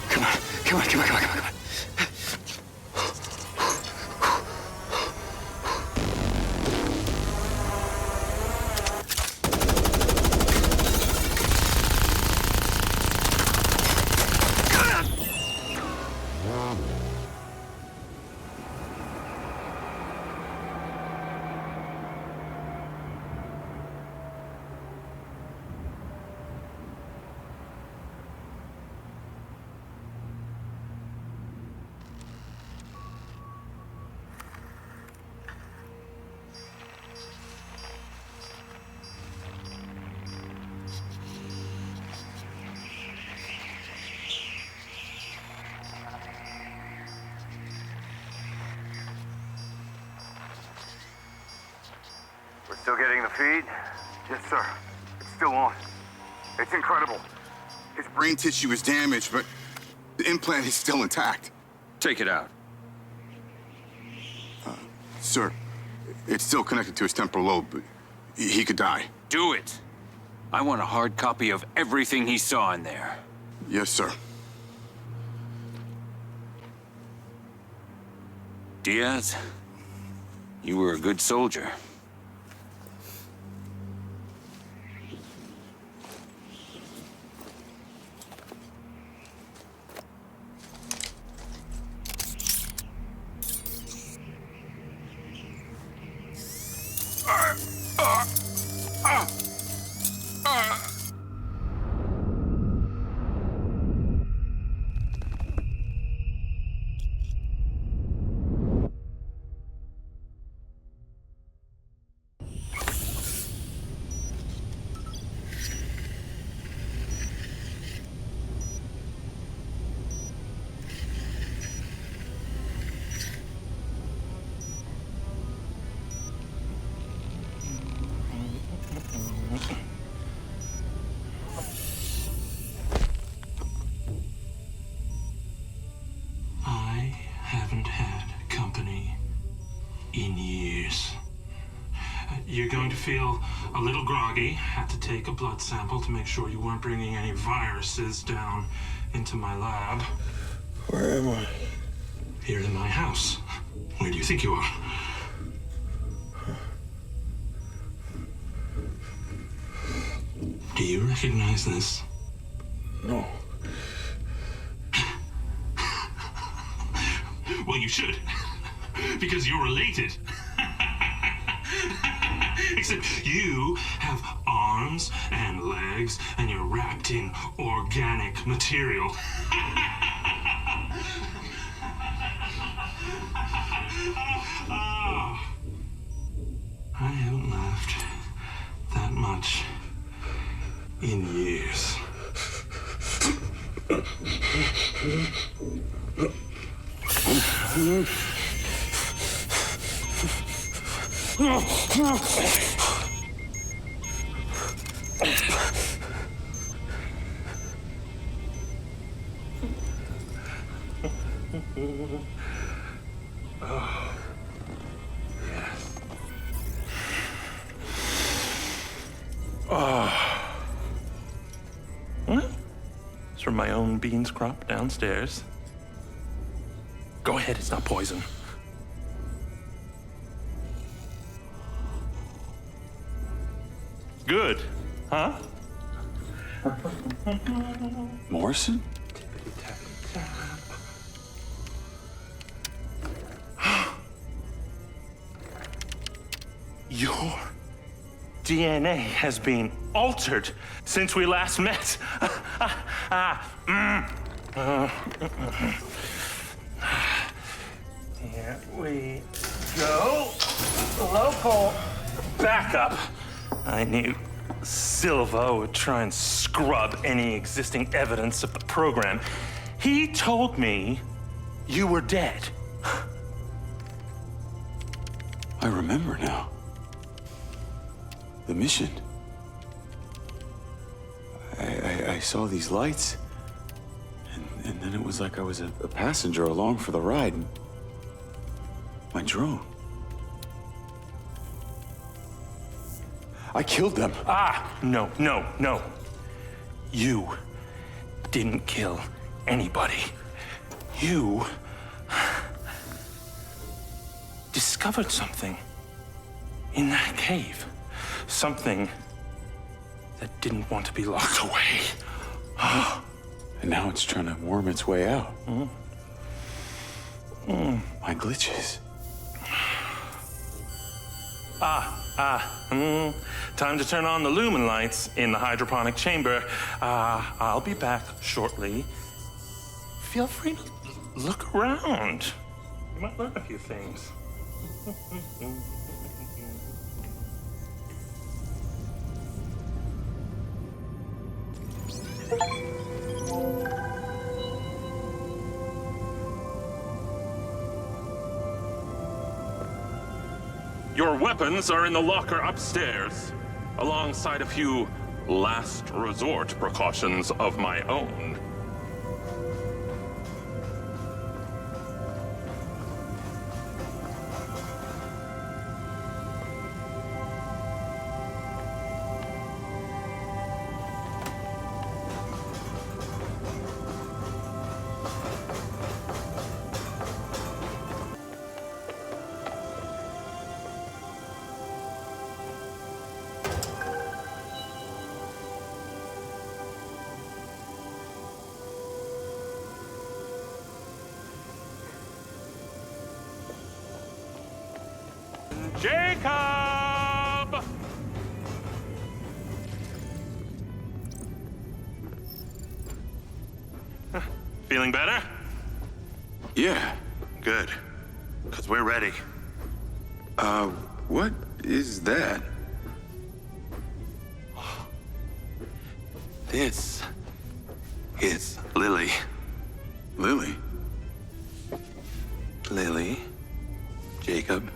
Come on. We're still getting the feed? Yes, sir. It's still on. It's incredible. His brain tissue is damaged, but the implant is still intact. Take it out. Sir, it's still connected to his temporal lobe, but he could die. Do it. I want a hard copy of everything he saw in there. Yes, sir. Diaz, you were a good soldier. Haven't had company in years. You're going to feel a little groggy. Had to take a blood sample to make sure you weren't bringing any viruses down into my lab. Where am I? Here in my house. Where do you think you are? Do you recognize this? No. Well, you should. Because you're related. Except you have arms and legs, and you're wrapped in organic material. I haven't laughed that much in years. Oh, yes. Oh. It's from my own beans crop downstairs. Go ahead, it's not poison. Good, huh? Morrison? Your DNA has been altered since we last met. Here we go. Local backup. I knew Silva would try and scrub any existing evidence of the program. He told me you were dead. I remember now. The mission. I saw these lights, and then it was like I was a passenger along for the ride. My drone. I killed them. No. You didn't kill anybody. You discovered something in that cave. Something that didn't want to be locked away. And now it's trying to worm its way out. My glitches. Time to turn on the lumen lights in the hydroponic chamber. I'll be back shortly. Feel free to look around. You might learn a few things. Your weapons are in the locker upstairs, alongside a few last resort precautions of my own. Jacob! Feeling better? Yeah. Good. Because we're ready. What is that? This is Lily. Lily? Lily. Jacob.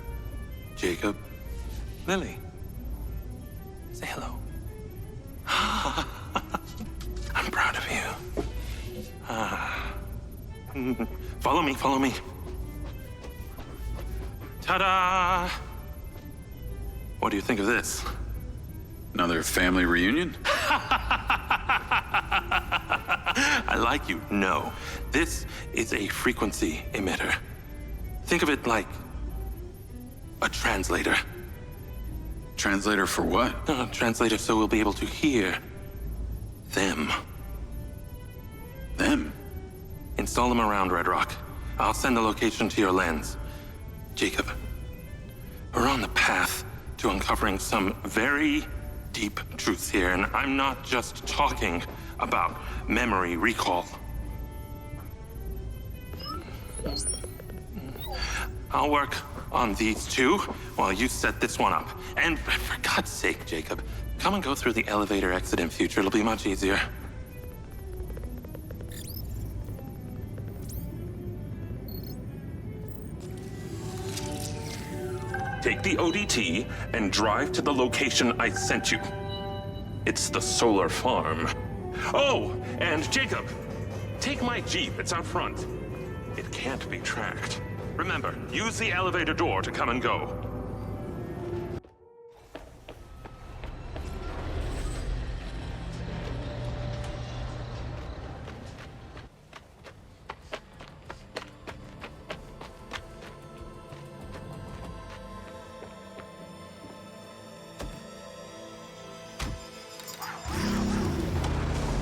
Jacob. Lily. Say hello. I'm proud of you. Follow me, follow me. Ta-da! What do you think of this? Another family reunion? I like you. No. This is a frequency emitter. Think of it like a translator. Translator for what? Translator so we'll be able to hear them. Them? Install them around Red Rock. I'll send a location to your lens. Jacob, we're on the path to uncovering some very deep truths here, and I'm not just talking about memory recall. I'll work on these two while you set this one up. And for God's sake, Jacob, come and go through the elevator exit in future. It'll be much easier. Take the ODT and drive to the location I sent you. It's the solar farm. Oh, and Jacob, take my Jeep. It's out front. It can't be tracked. Remember, use the elevator door to come and go.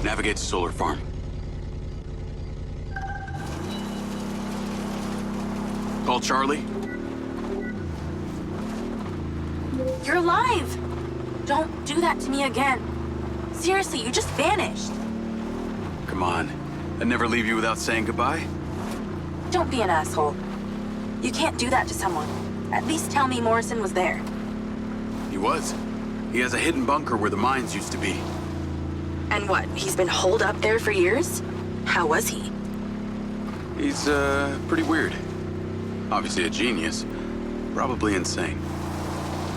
Navigate to solar farm. Call Charlie. You're alive! Don't do that to me again. Seriously, you just vanished. Come on. I'd never leave you without saying goodbye. Don't be an asshole. You can't do that to someone. At least tell me Morrison was there. He was. He has a hidden bunker where the mines used to be. And what, he's been holed up there for years? How was he? He's, pretty weird. Obviously a genius. Probably insane.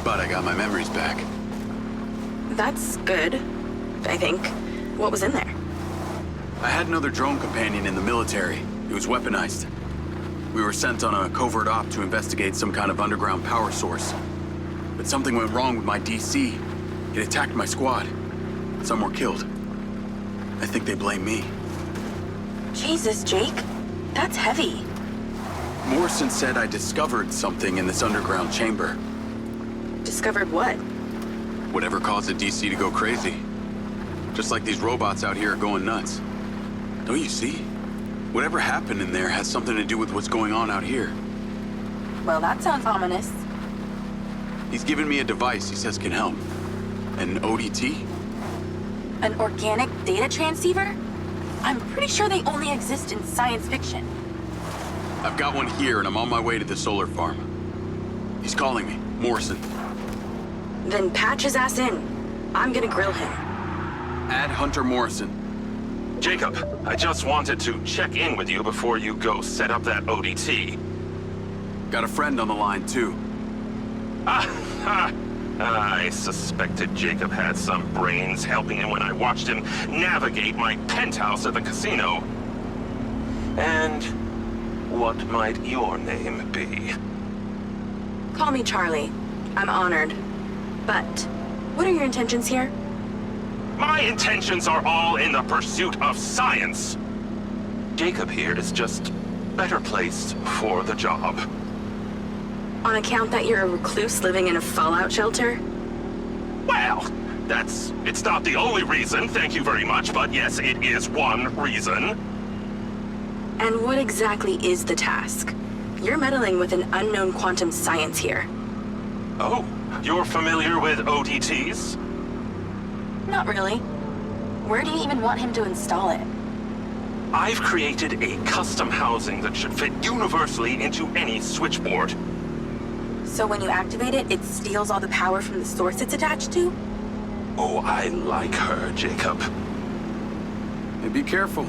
But I got my memories back. That's good, I think. What was in there? I had another drone companion in the military. He was weaponized. We were sent on a covert op to investigate some kind of underground power source. But something went wrong with my DC. It attacked my squad. Some were killed. I think they blame me. Jesus, Jake. That's heavy. Morrison said I discovered something in this underground chamber. Discovered what? Whatever caused the DC to go crazy. Just like these robots out here are going nuts. Don't you see? Whatever happened in there has something to do with what's going on out here. Well, that sounds ominous. He's given me a device he says can help. An ODT? An organic data transceiver? I'm pretty sure they only exist in science fiction. I've got one here and I'm on my way to the solar farm. He's calling me, Morrison. Then patch his ass in. I'm gonna grill him. Add Hunter Morrison. Jacob, I just wanted to check in with you before you go set up that ODT. Got a friend on the line, too. I suspected Jacob had some brains helping him when I watched him navigate my penthouse at the casino. And what might your name be? Call me Charlie. I'm honored. But what are your intentions here? My intentions are all in the pursuit of science. Jacob here is just better placed for the job. On account that you're a recluse living in a fallout shelter? Well, it's not the only reason, thank you very much, but yes, it is one reason. And what exactly is the task? You're meddling with an unknown quantum science here. Oh, you're familiar with ODTs? Not really. Where do you even want him to install it? I've created a custom housing that should fit universally into any switchboard. So when you activate it, it steals all the power from the source it's attached to? Oh, I like her, Jacob. Hey, be careful.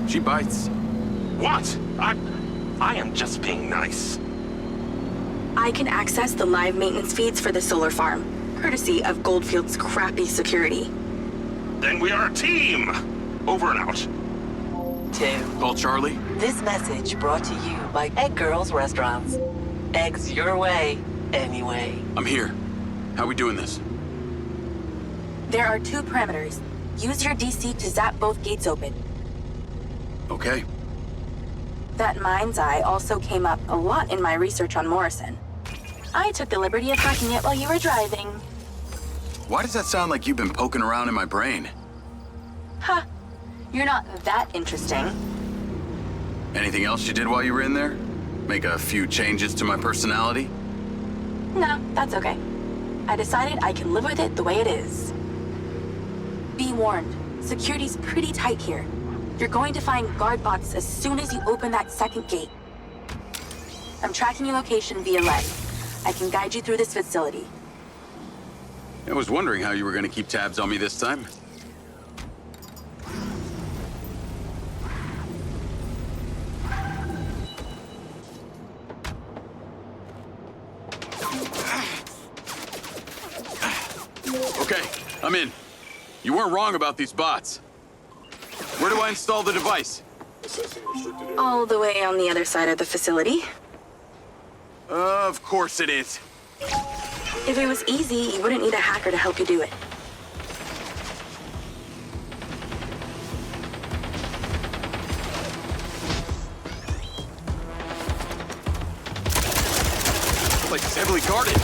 She bites. What? I am just being nice. I can access the live maintenance feeds for the solar farm, courtesy of Goldfield's crappy security. Then we are a team! Over and out. Tim. Call Charlie. This message brought to you by Egg Girls Restaurants. Eggs your way, anyway. I'm here. How we doing this? There are 2 parameters. Use your DC to zap both gates open. Okay. That MindsEye also came up a lot in my research on Morrison. I took the liberty of hacking it while you were driving. Why does that sound like you've been poking around in my brain? Ha! You're not that interesting. Anything else you did while you were in there? Make a few changes to my personality? No, that's okay. I decided I can live with it the way it is. Be warned, security's pretty tight here. You're going to find guard bots as soon as you open that second gate. I'm tracking your location via lead. I can guide you through this facility. I was wondering how you were going to keep tabs on me this time. Okay, I'm in. You weren't wrong about these bots. Where do I install the device? All the way on the other side of the facility. Of course it is. If it was easy, you wouldn't need a hacker to help you do it. Like it's heavily guarded.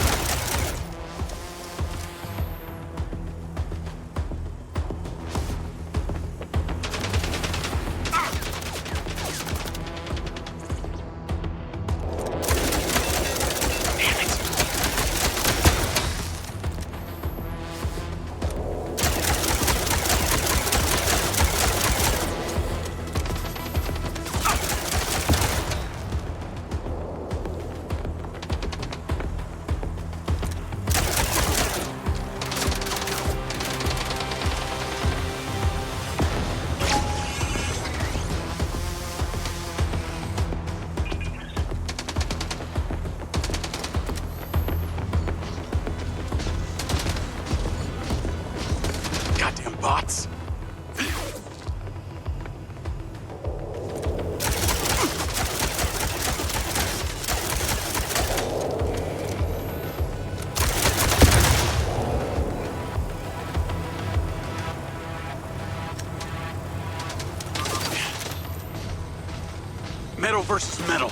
Bots. Metal versus metal.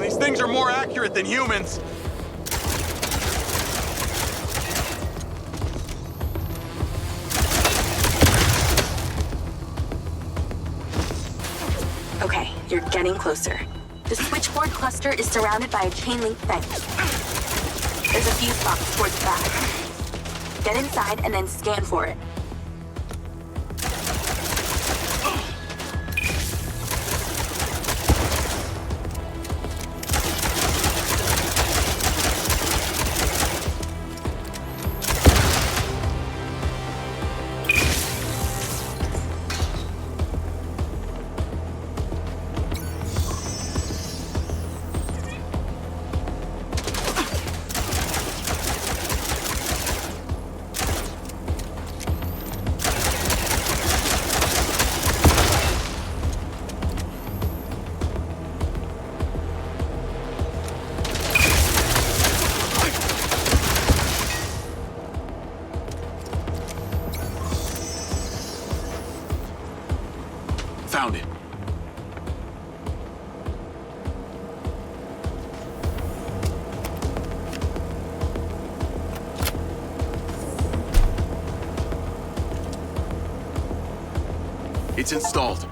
These things are more accurate than humans. Okay, you're getting closer. The switchboard cluster is surrounded by a chain link fence. There's a fuse box towards the back. Get inside and then scan for it. Found it. It's installed.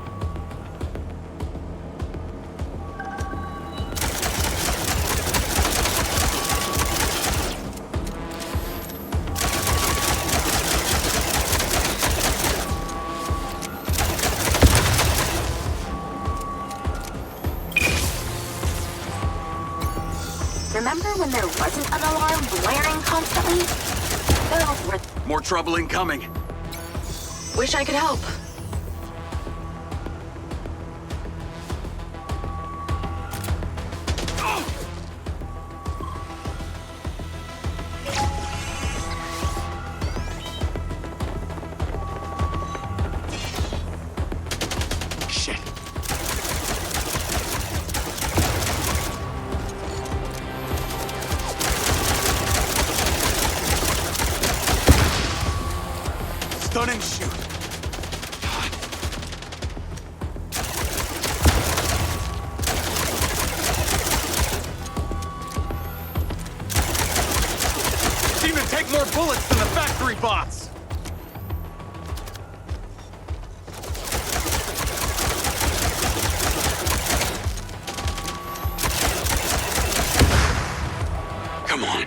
Remember when there wasn't an alarm blaring constantly? Those were... More trouble incoming. Wish I could help. bullets than the factory bots! Come on.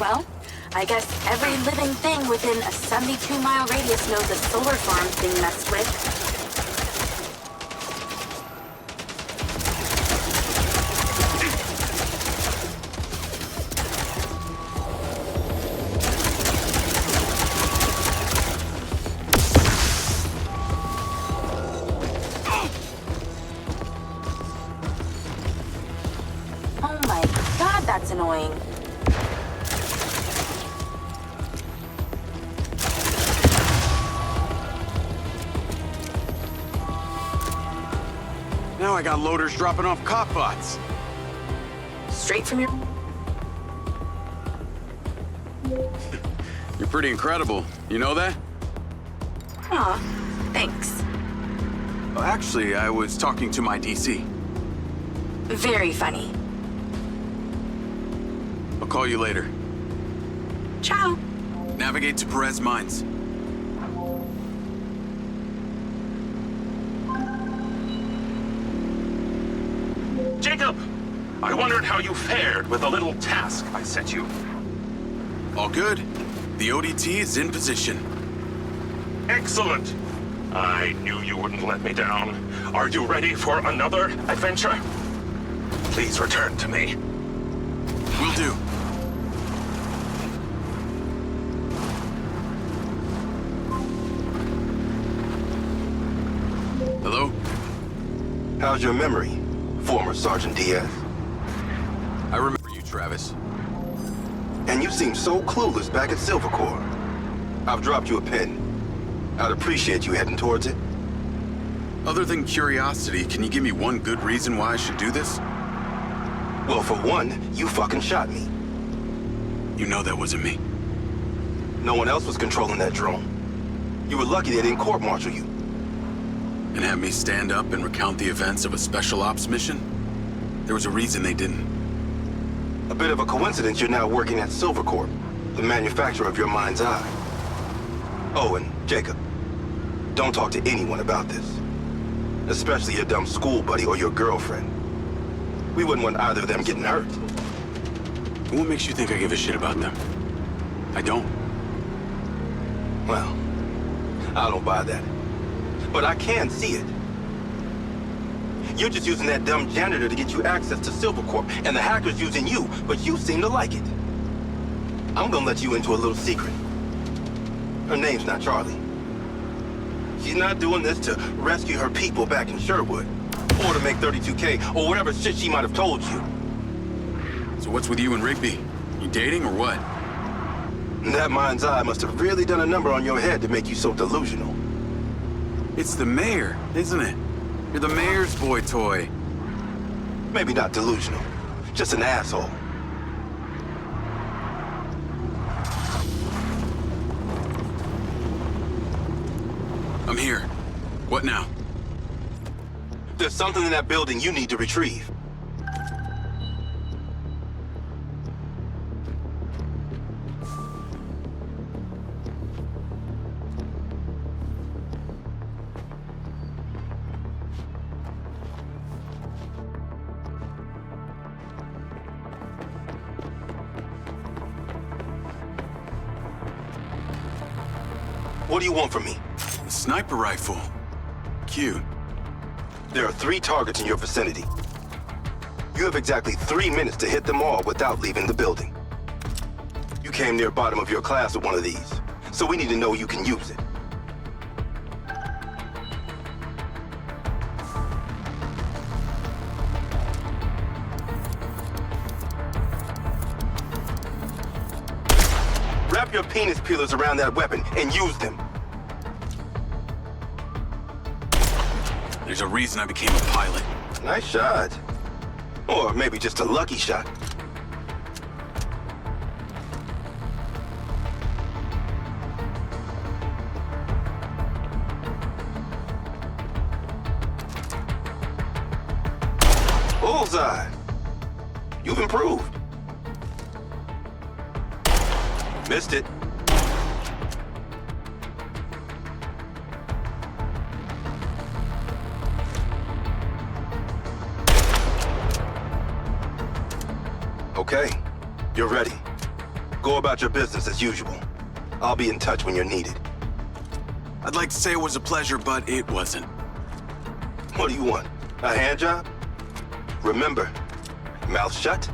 Well, I guess every living thing within a 72-mile radius knows a solar farm's being messed with. Oh my god, that's annoying. Now I got loaders dropping off cop bots. Straight from your... You're pretty incredible. You know that? Aw, thanks. Well, actually, I was talking to my DC. Very funny. I'll call you later. Ciao. Navigate to Perez Mines. Jacob! I wondered how you fared with the little task I set you. All good. The ODT is in position. Excellent. I knew you wouldn't let me down. Are you ready for another adventure? Please return to me. Will do. Hello? How's your memory, former Sergeant Diaz? I remember you, Travis. And you seem so clueless back at Silva Corp. I've dropped you a pin. I'd appreciate you heading towards it. Other than curiosity, can you give me one good reason why I should do this? Well, for one, you fucking shot me. You know that wasn't me. No one else was controlling that drone. You were lucky they didn't court-martial you. And have me stand up and recount the events of a special ops mission? There was a reason they didn't. A bit of a coincidence you're now working at Silva Corp, the manufacturer of your MindsEye. Oh, and Jacob, don't talk to anyone about this. Especially your dumb school buddy or your girlfriend. We wouldn't want either of them getting hurt. What makes you think I give a shit about them? I don't. Well, I don't buy that. But I can see it. You're just using that dumb janitor to get you access to Silva Corp, and the hacker's using you, but you seem to like it. I'm gonna let you into a little secret. Her name's not Charlie. She's not doing this to rescue her people back in Sherwood, or to make 32K, or whatever shit she might have told you. So what's with you and Rigby? You dating or what? That MindsEye must have really done a number on your head to make you so delusional. It's the mayor, isn't it? You're the mayor's boy toy. Maybe not delusional, just an asshole. I'm here. What now? There's something in that building you need to retrieve. What do you want from me? A sniper rifle. Cute. There are 3 targets in your vicinity. You have exactly 3 minutes to hit them all without leaving the building. You came near bottom of your class with one of these, so we need to know you can use it. Wrap your penis peelers around that weapon and use them. There's a reason I became a pilot. Nice shot. Or maybe just a lucky shot. Bullseye! You've improved. Missed it. Okay, you're ready. Go about your business as usual. I'll be in touch when you're needed. I'd like to say it was a pleasure, but it wasn't. What do you want? A hand job? Remember, mouth shut,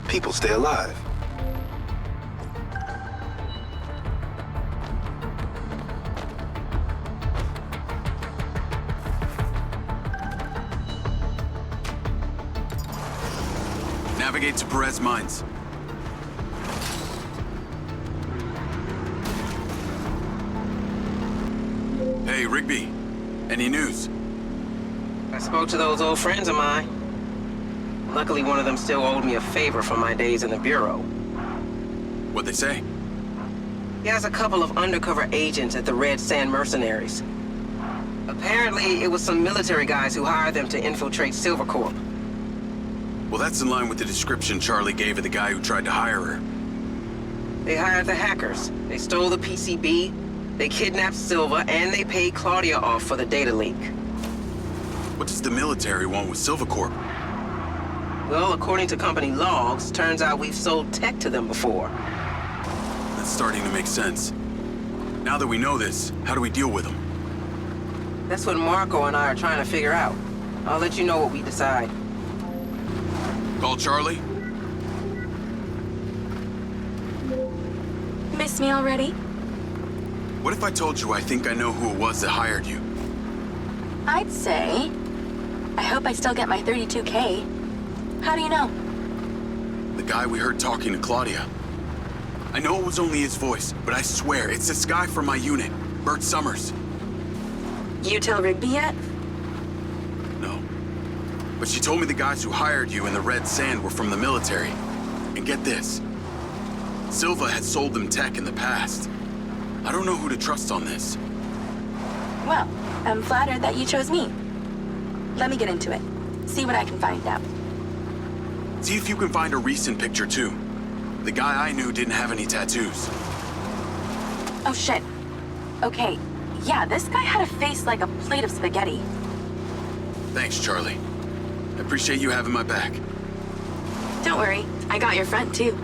people stay alive. Navigate to Perez Mines. Hey, Rigby. Any news? I spoke to those old friends of mine. Luckily, one of them still owed me a favor from my days in the Bureau. What'd they say? He has a couple of undercover agents at the Red Sand Mercenaries. Apparently, it was some military guys who hired them to infiltrate Silva Corp. Well, that's in line with the description Charlie gave of the guy who tried to hire her. They hired the hackers. They stole the PCB, they kidnapped Silva, and they paid Claudia off for the data leak. What does the military want with Silva Corp? Well, according to company logs, turns out we've sold tech to them before. That's starting to make sense. Now that we know this, how do we deal with them? That's what Marco and I are trying to figure out. I'll let you know what we decide. Call Charlie? Miss me already? What if I told you I think I know who it was that hired you? I'd say, I hope I still get my 32K. How do you know? The guy we heard talking to Claudia. I know it was only his voice, but I swear it's this guy from my unit, Bert Summers. You tell Rigby yet? No. But she told me the guys who hired you in the Red Sand were from the military. And get this. Silva had sold them tech in the past. I don't know who to trust on this. Well, I'm flattered that you chose me. Let me get into it. See what I can find out. See if you can find a recent picture, too. The guy I knew didn't have any tattoos. Oh, shit. Okay, yeah, this guy had a face like a plate of spaghetti. Thanks, Charlie. I appreciate you having my back. Don't worry, I got your front, too.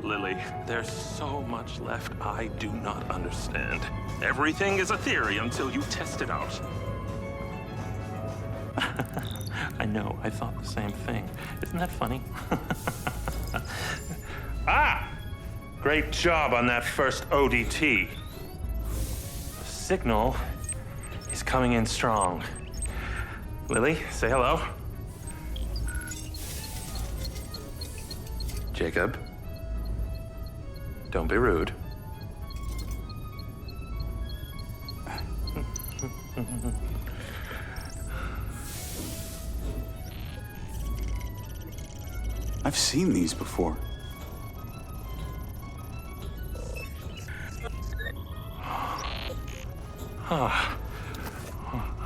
Lily, there's so much left I do not understand. Everything is a theory until you test it out. I know, I thought the same thing. Isn't that funny? Ah! Great job on that first ODT. The signal is coming in strong. Lily, say hello. Jacob. Don't be rude. I've seen these before.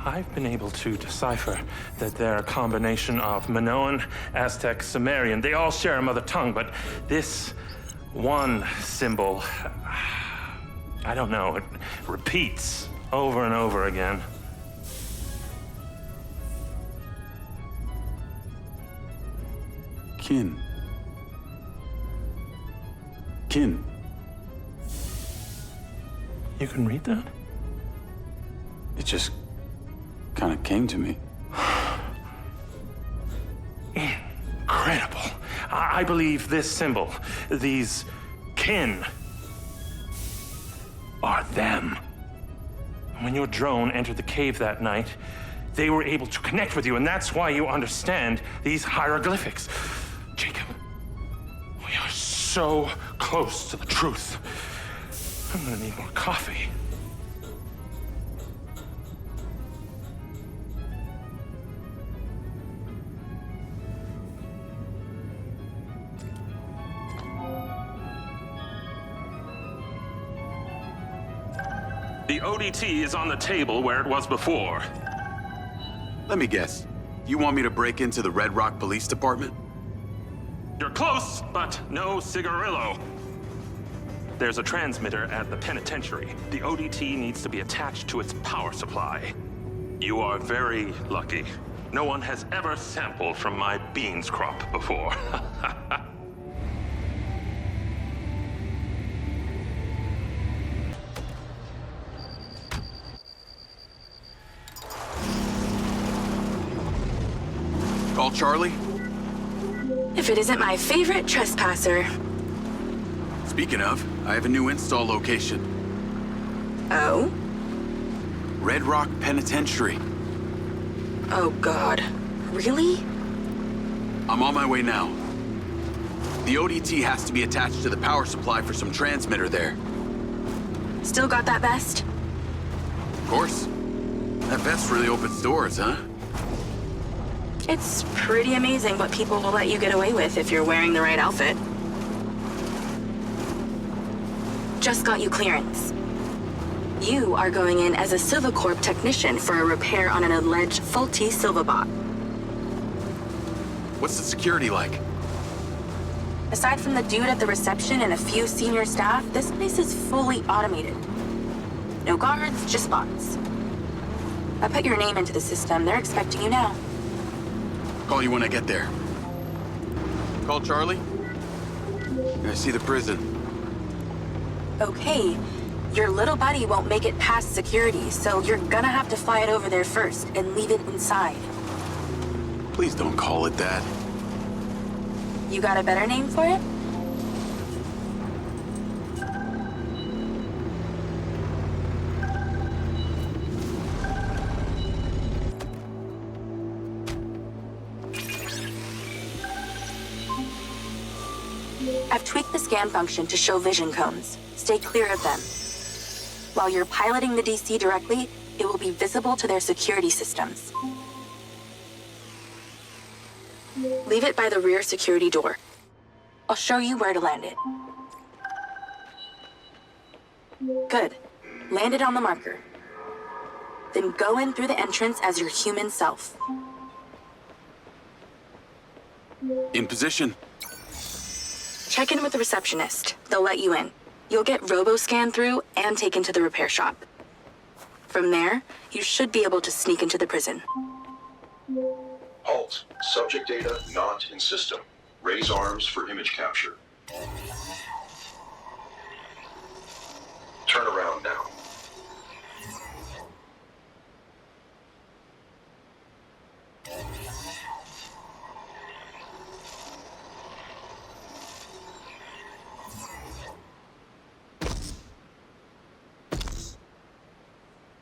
I've been able to decipher that they're a combination of Minoan, Aztec, Sumerian. They all share a mother tongue, but this one symbol, I don't know, it repeats over and over again. Kin. Kin. You can read that? It just kind of came to me. Incredible. I believe this symbol, these kin, are them. When your drone entered the cave that night, they were able to connect with you, and that's why you understand these hieroglyphics. Jacob, we are so close to the truth. I'm gonna need more coffee. The ODT is on the table where it was before. Let me guess. You want me to break into the Red Rock Police Department? You're close, but no cigarillo. There's a transmitter at the penitentiary. The ODT needs to be attached to its power supply. You are very lucky. No one has ever sampled from my beans crop before. Call Charlie? If it isn't my favorite trespasser. Speaking of, I have a new install location. Oh? Red Rock Penitentiary. Oh, God. Really? I'm on my way now. The ODT has to be attached to the power supply for some transmitter there. Still got that vest? Of course. That vest really opens doors, huh? It's pretty amazing what people will let you get away with if you're wearing the right outfit. Just got you clearance. You are going in as a Silva Corp technician for a repair on an alleged faulty Silva bot. What's the security like? Aside from the dude at the reception and a few senior staff, this place is fully automated. No guards, just bots. I put your name into the system. They're expecting you now. Call you when I get there. Call Charlie? I see the prison. Okay, your little buddy won't make it past security, so you're gonna have to fly it over there first and leave it inside. Please don't call it that. You got a better name for it? I've tweaked the scan function to show vision cones. Stay clear of them. While you're piloting the DC directly, it will be visible to their security systems. Leave it by the rear security door. I'll show you where to land it. Good. Land it on the marker. Then go in through the entrance as your human self. In position. Check in with the receptionist. They'll let you in. You'll get robo-scanned through and taken to the repair shop. From there, you should be able to sneak into the prison. Halt. Subject data not in system. Raise arms for image capture. Turn around now.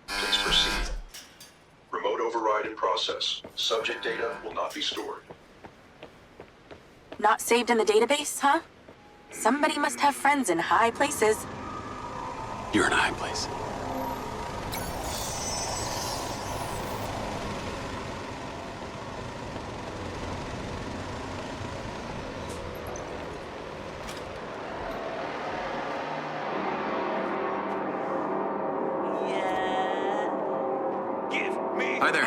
Please proceed. Remote override in process. Subject data will not be stored. Not saved in the database, huh? Somebody must have friends in high places. You're in a high place. Hi there.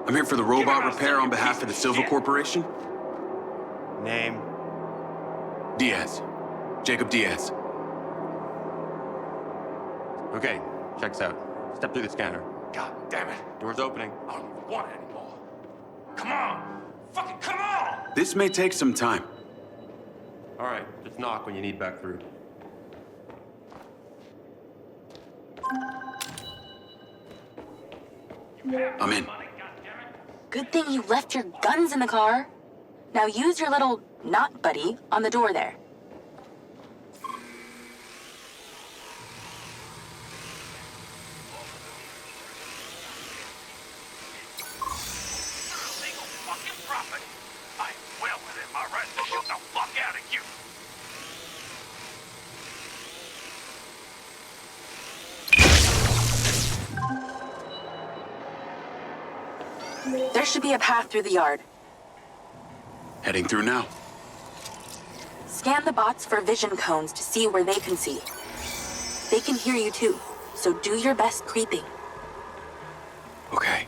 I'm here for the robot repair on behalf of the Silva Corporation. Name? Diaz. Jacob Diaz. Okay, checks out. Step through the scanner. God damn it. Door's opening. I don't even want it anymore. Come on! Fucking come on! This may take some time. All right, just knock when you need back through. I'm in. Good thing you left your guns in the car. Now use your little knot buddy on the door there. stop it. I'm well within my right to shoot the fuck out of you. There should be a path through the yard. Heading through now. Scan the bots for vision cones to see where they can see. They can hear you too, so do your best creeping. Okay.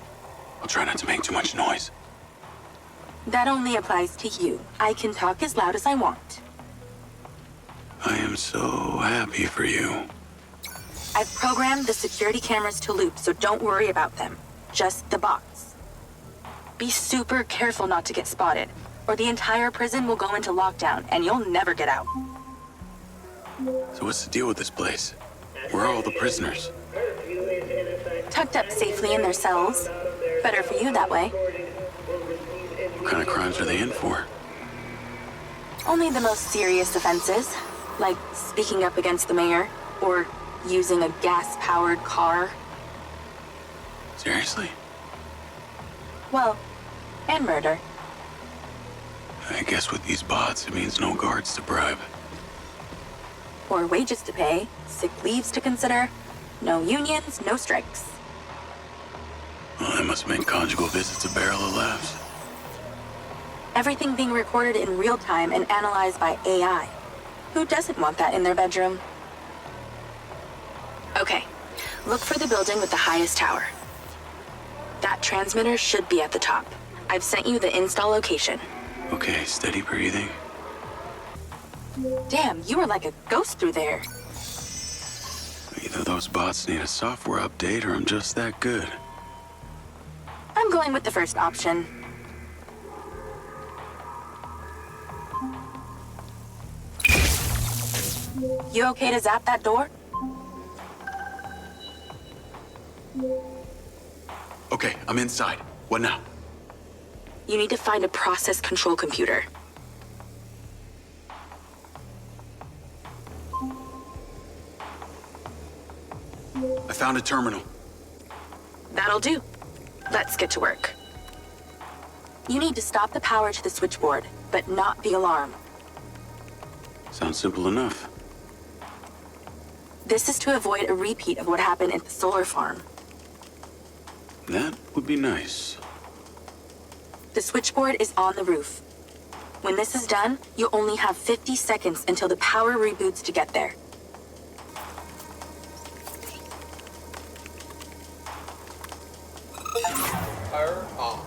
I'll try not to make too much noise. That only applies to you. I can talk as loud as I want. I am so happy for you. I've programmed the security cameras to loop, so don't worry about them. Just the bots. Be super careful not to get spotted, or the entire prison will go into lockdown and you'll never get out. So what's the deal with this place? Where are all the prisoners? Tucked up safely in their cells. Better for you that way. What kind of crimes are they in for? Only the most serious offenses, like speaking up against the mayor, or using a gas-powered car. Seriously? Well, and murder. I guess with these bots, it means no guards to bribe. Or wages to pay, sick leaves to consider, no unions, no strikes. Well, that must make conjugal visits a barrel of laughs. Everything being recorded in real time and analyzed by AI. Who doesn't want that in their bedroom? Okay, look for the building with the highest tower. That transmitter should be at the top. I've sent you the install location. Okay, steady breathing. Damn, you were like a ghost through there. Either those bots need a software update or I'm just that good. I'm going with the first option. You okay to zap that door? Okay, I'm inside. What now? You need to find a process control computer. I found a terminal. That'll do. Let's get to work. You need to stop the power to the switchboard, but not the alarm. Sounds simple enough. This is to avoid a repeat of what happened at the solar farm. That would be nice. The switchboard is on the roof. When this is done, you only have 50 seconds until the power reboots to get there. Power on.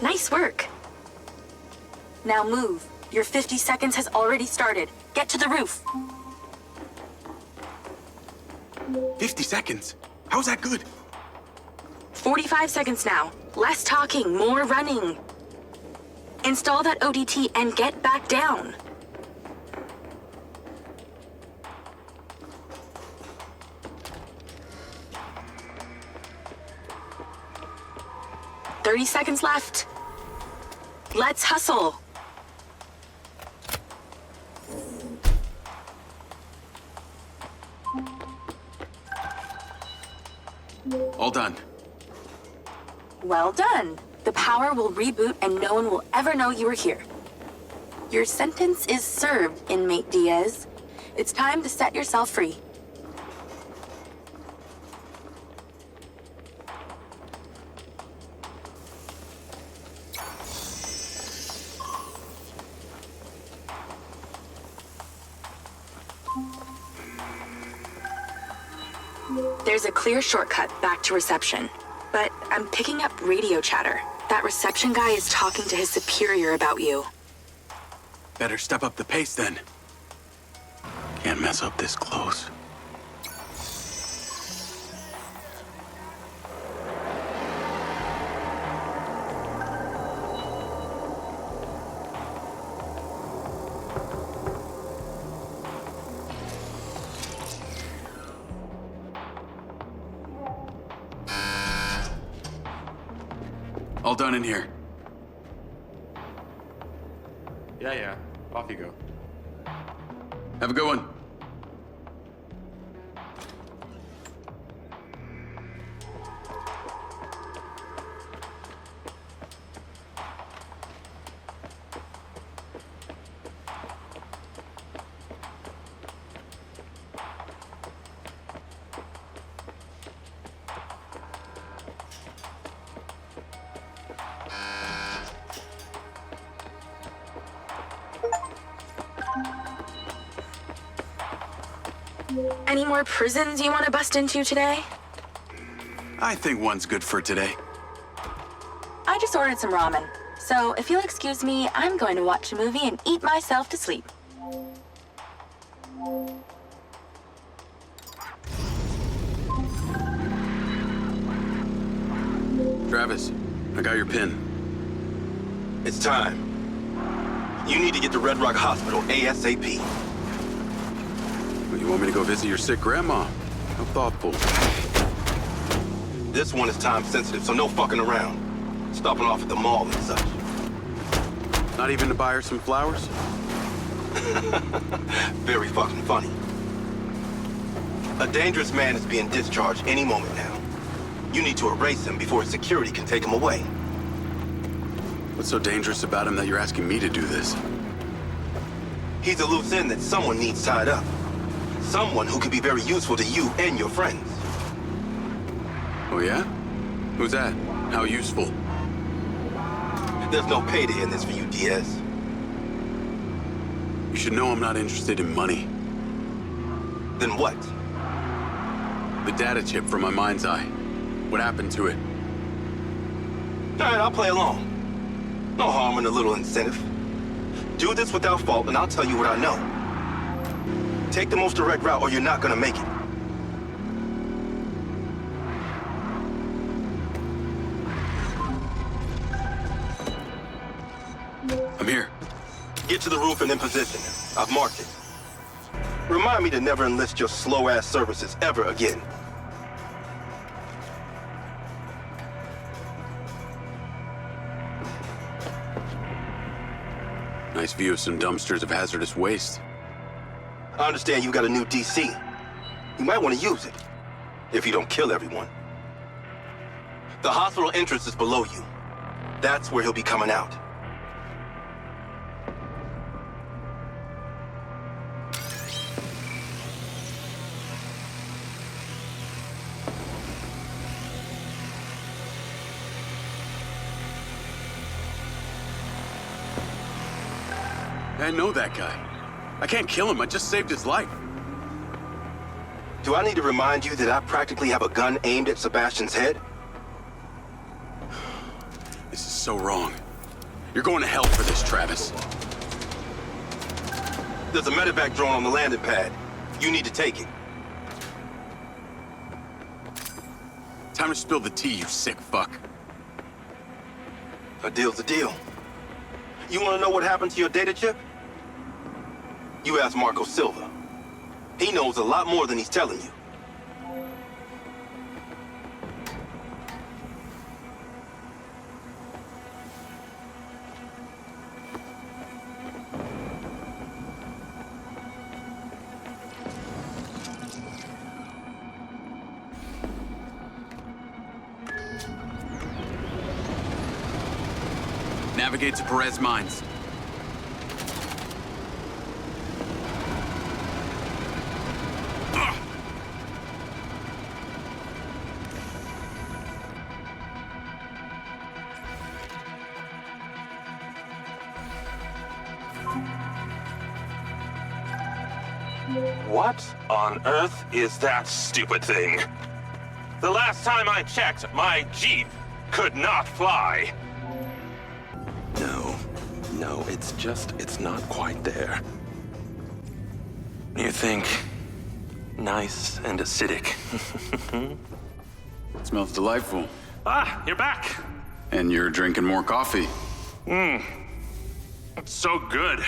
Nice work. Now move. Your 50 seconds has already started. Get to the roof. 50 seconds? How's that good? 45 seconds now. Less talking, more running. Install that ODT and get back down. "30 seconds left. Let's hustle. All done. Well done. The power will reboot and no one will ever know you were here. Your sentence is served, inmate Diaz. It's time to set yourself free. There's a clear shortcut back to reception, but I'm picking up radio chatter. That reception guy is talking to his superior about you. Better step up the pace then. Can't mess up this close. All done in here. Yeah. Off you go. Have a good one. Any more prisons you want to bust into today? I think one's good for today. I just ordered some ramen. So if you'll excuse me, I'm going to watch a movie and eat myself to sleep. Travis, I got your pin. It's time. You need to get to Red Rock Hospital ASAP. Well, you want me to go visit your sick grandma? How thoughtful. This one is time sensitive, so no fucking around. Stopping off at the mall and such. Not even to buy her some flowers? Very fucking funny. A dangerous man is being discharged any moment now. You need to erase him before security can take him away. What's so dangerous about him that you're asking me to do this? He's a loose end that someone needs tied up. Someone who could be very useful to you and your friends. Oh yeah? Who's that? How useful? There's no payday in this for you, Diaz. You should know I'm not interested in money. Then what? The data chip from my MindsEye. What happened to it? All right, I'll play along. No harm in a little incentive. Do this without fault, and I'll tell you what I know. Take the most direct route, or you're not gonna make it. I'm here. Get to the roof and in position. I've marked it. Remind me to never enlist your slow-ass services ever again. Nice view of some dumpsters of hazardous waste. I understand you got a new DC. You might want to use it, if you don't kill everyone. The hospital entrance is below you. That's where he'll be coming out. I know that guy. I can't kill him, I just saved his life. Do I need to remind you that I practically have a gun aimed at Sebastian's head? This is so wrong. You're going to hell for this, Travis. There's a medevac drone on the landing pad. You need to take it. Time to spill the tea, you sick fuck. A deal's a deal. You want to know what happened to your data chip? You ask Marco Silva. He knows a lot more than he's telling you. Navigate to Perez Mines. What on earth is that stupid thing? The last time I checked, my Jeep could not fly. No, it's not quite there. You think nice and acidic. It smells delightful. Ah, you're back. And you're drinking more coffee. It's so good.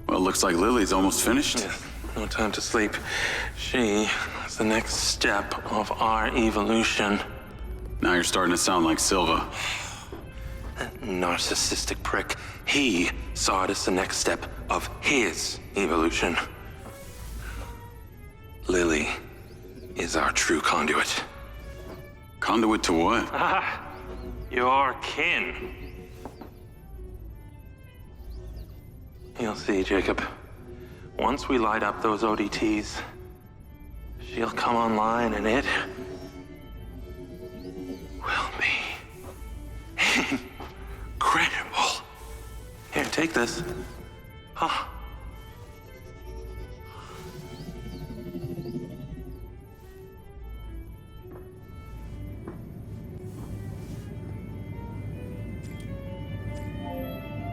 Well, looks like Lily's almost finished. Yeah, no time to sleep. She is the next step of our evolution. Now you're starting to sound like Silva. That narcissistic prick. He saw it as the next step of his evolution. Lily is our true conduit. Conduit to what? Ah, your kin. You'll see, Jacob. Once we light up those ODTs, she'll come online and it will be incredible. Here, take this. Huh.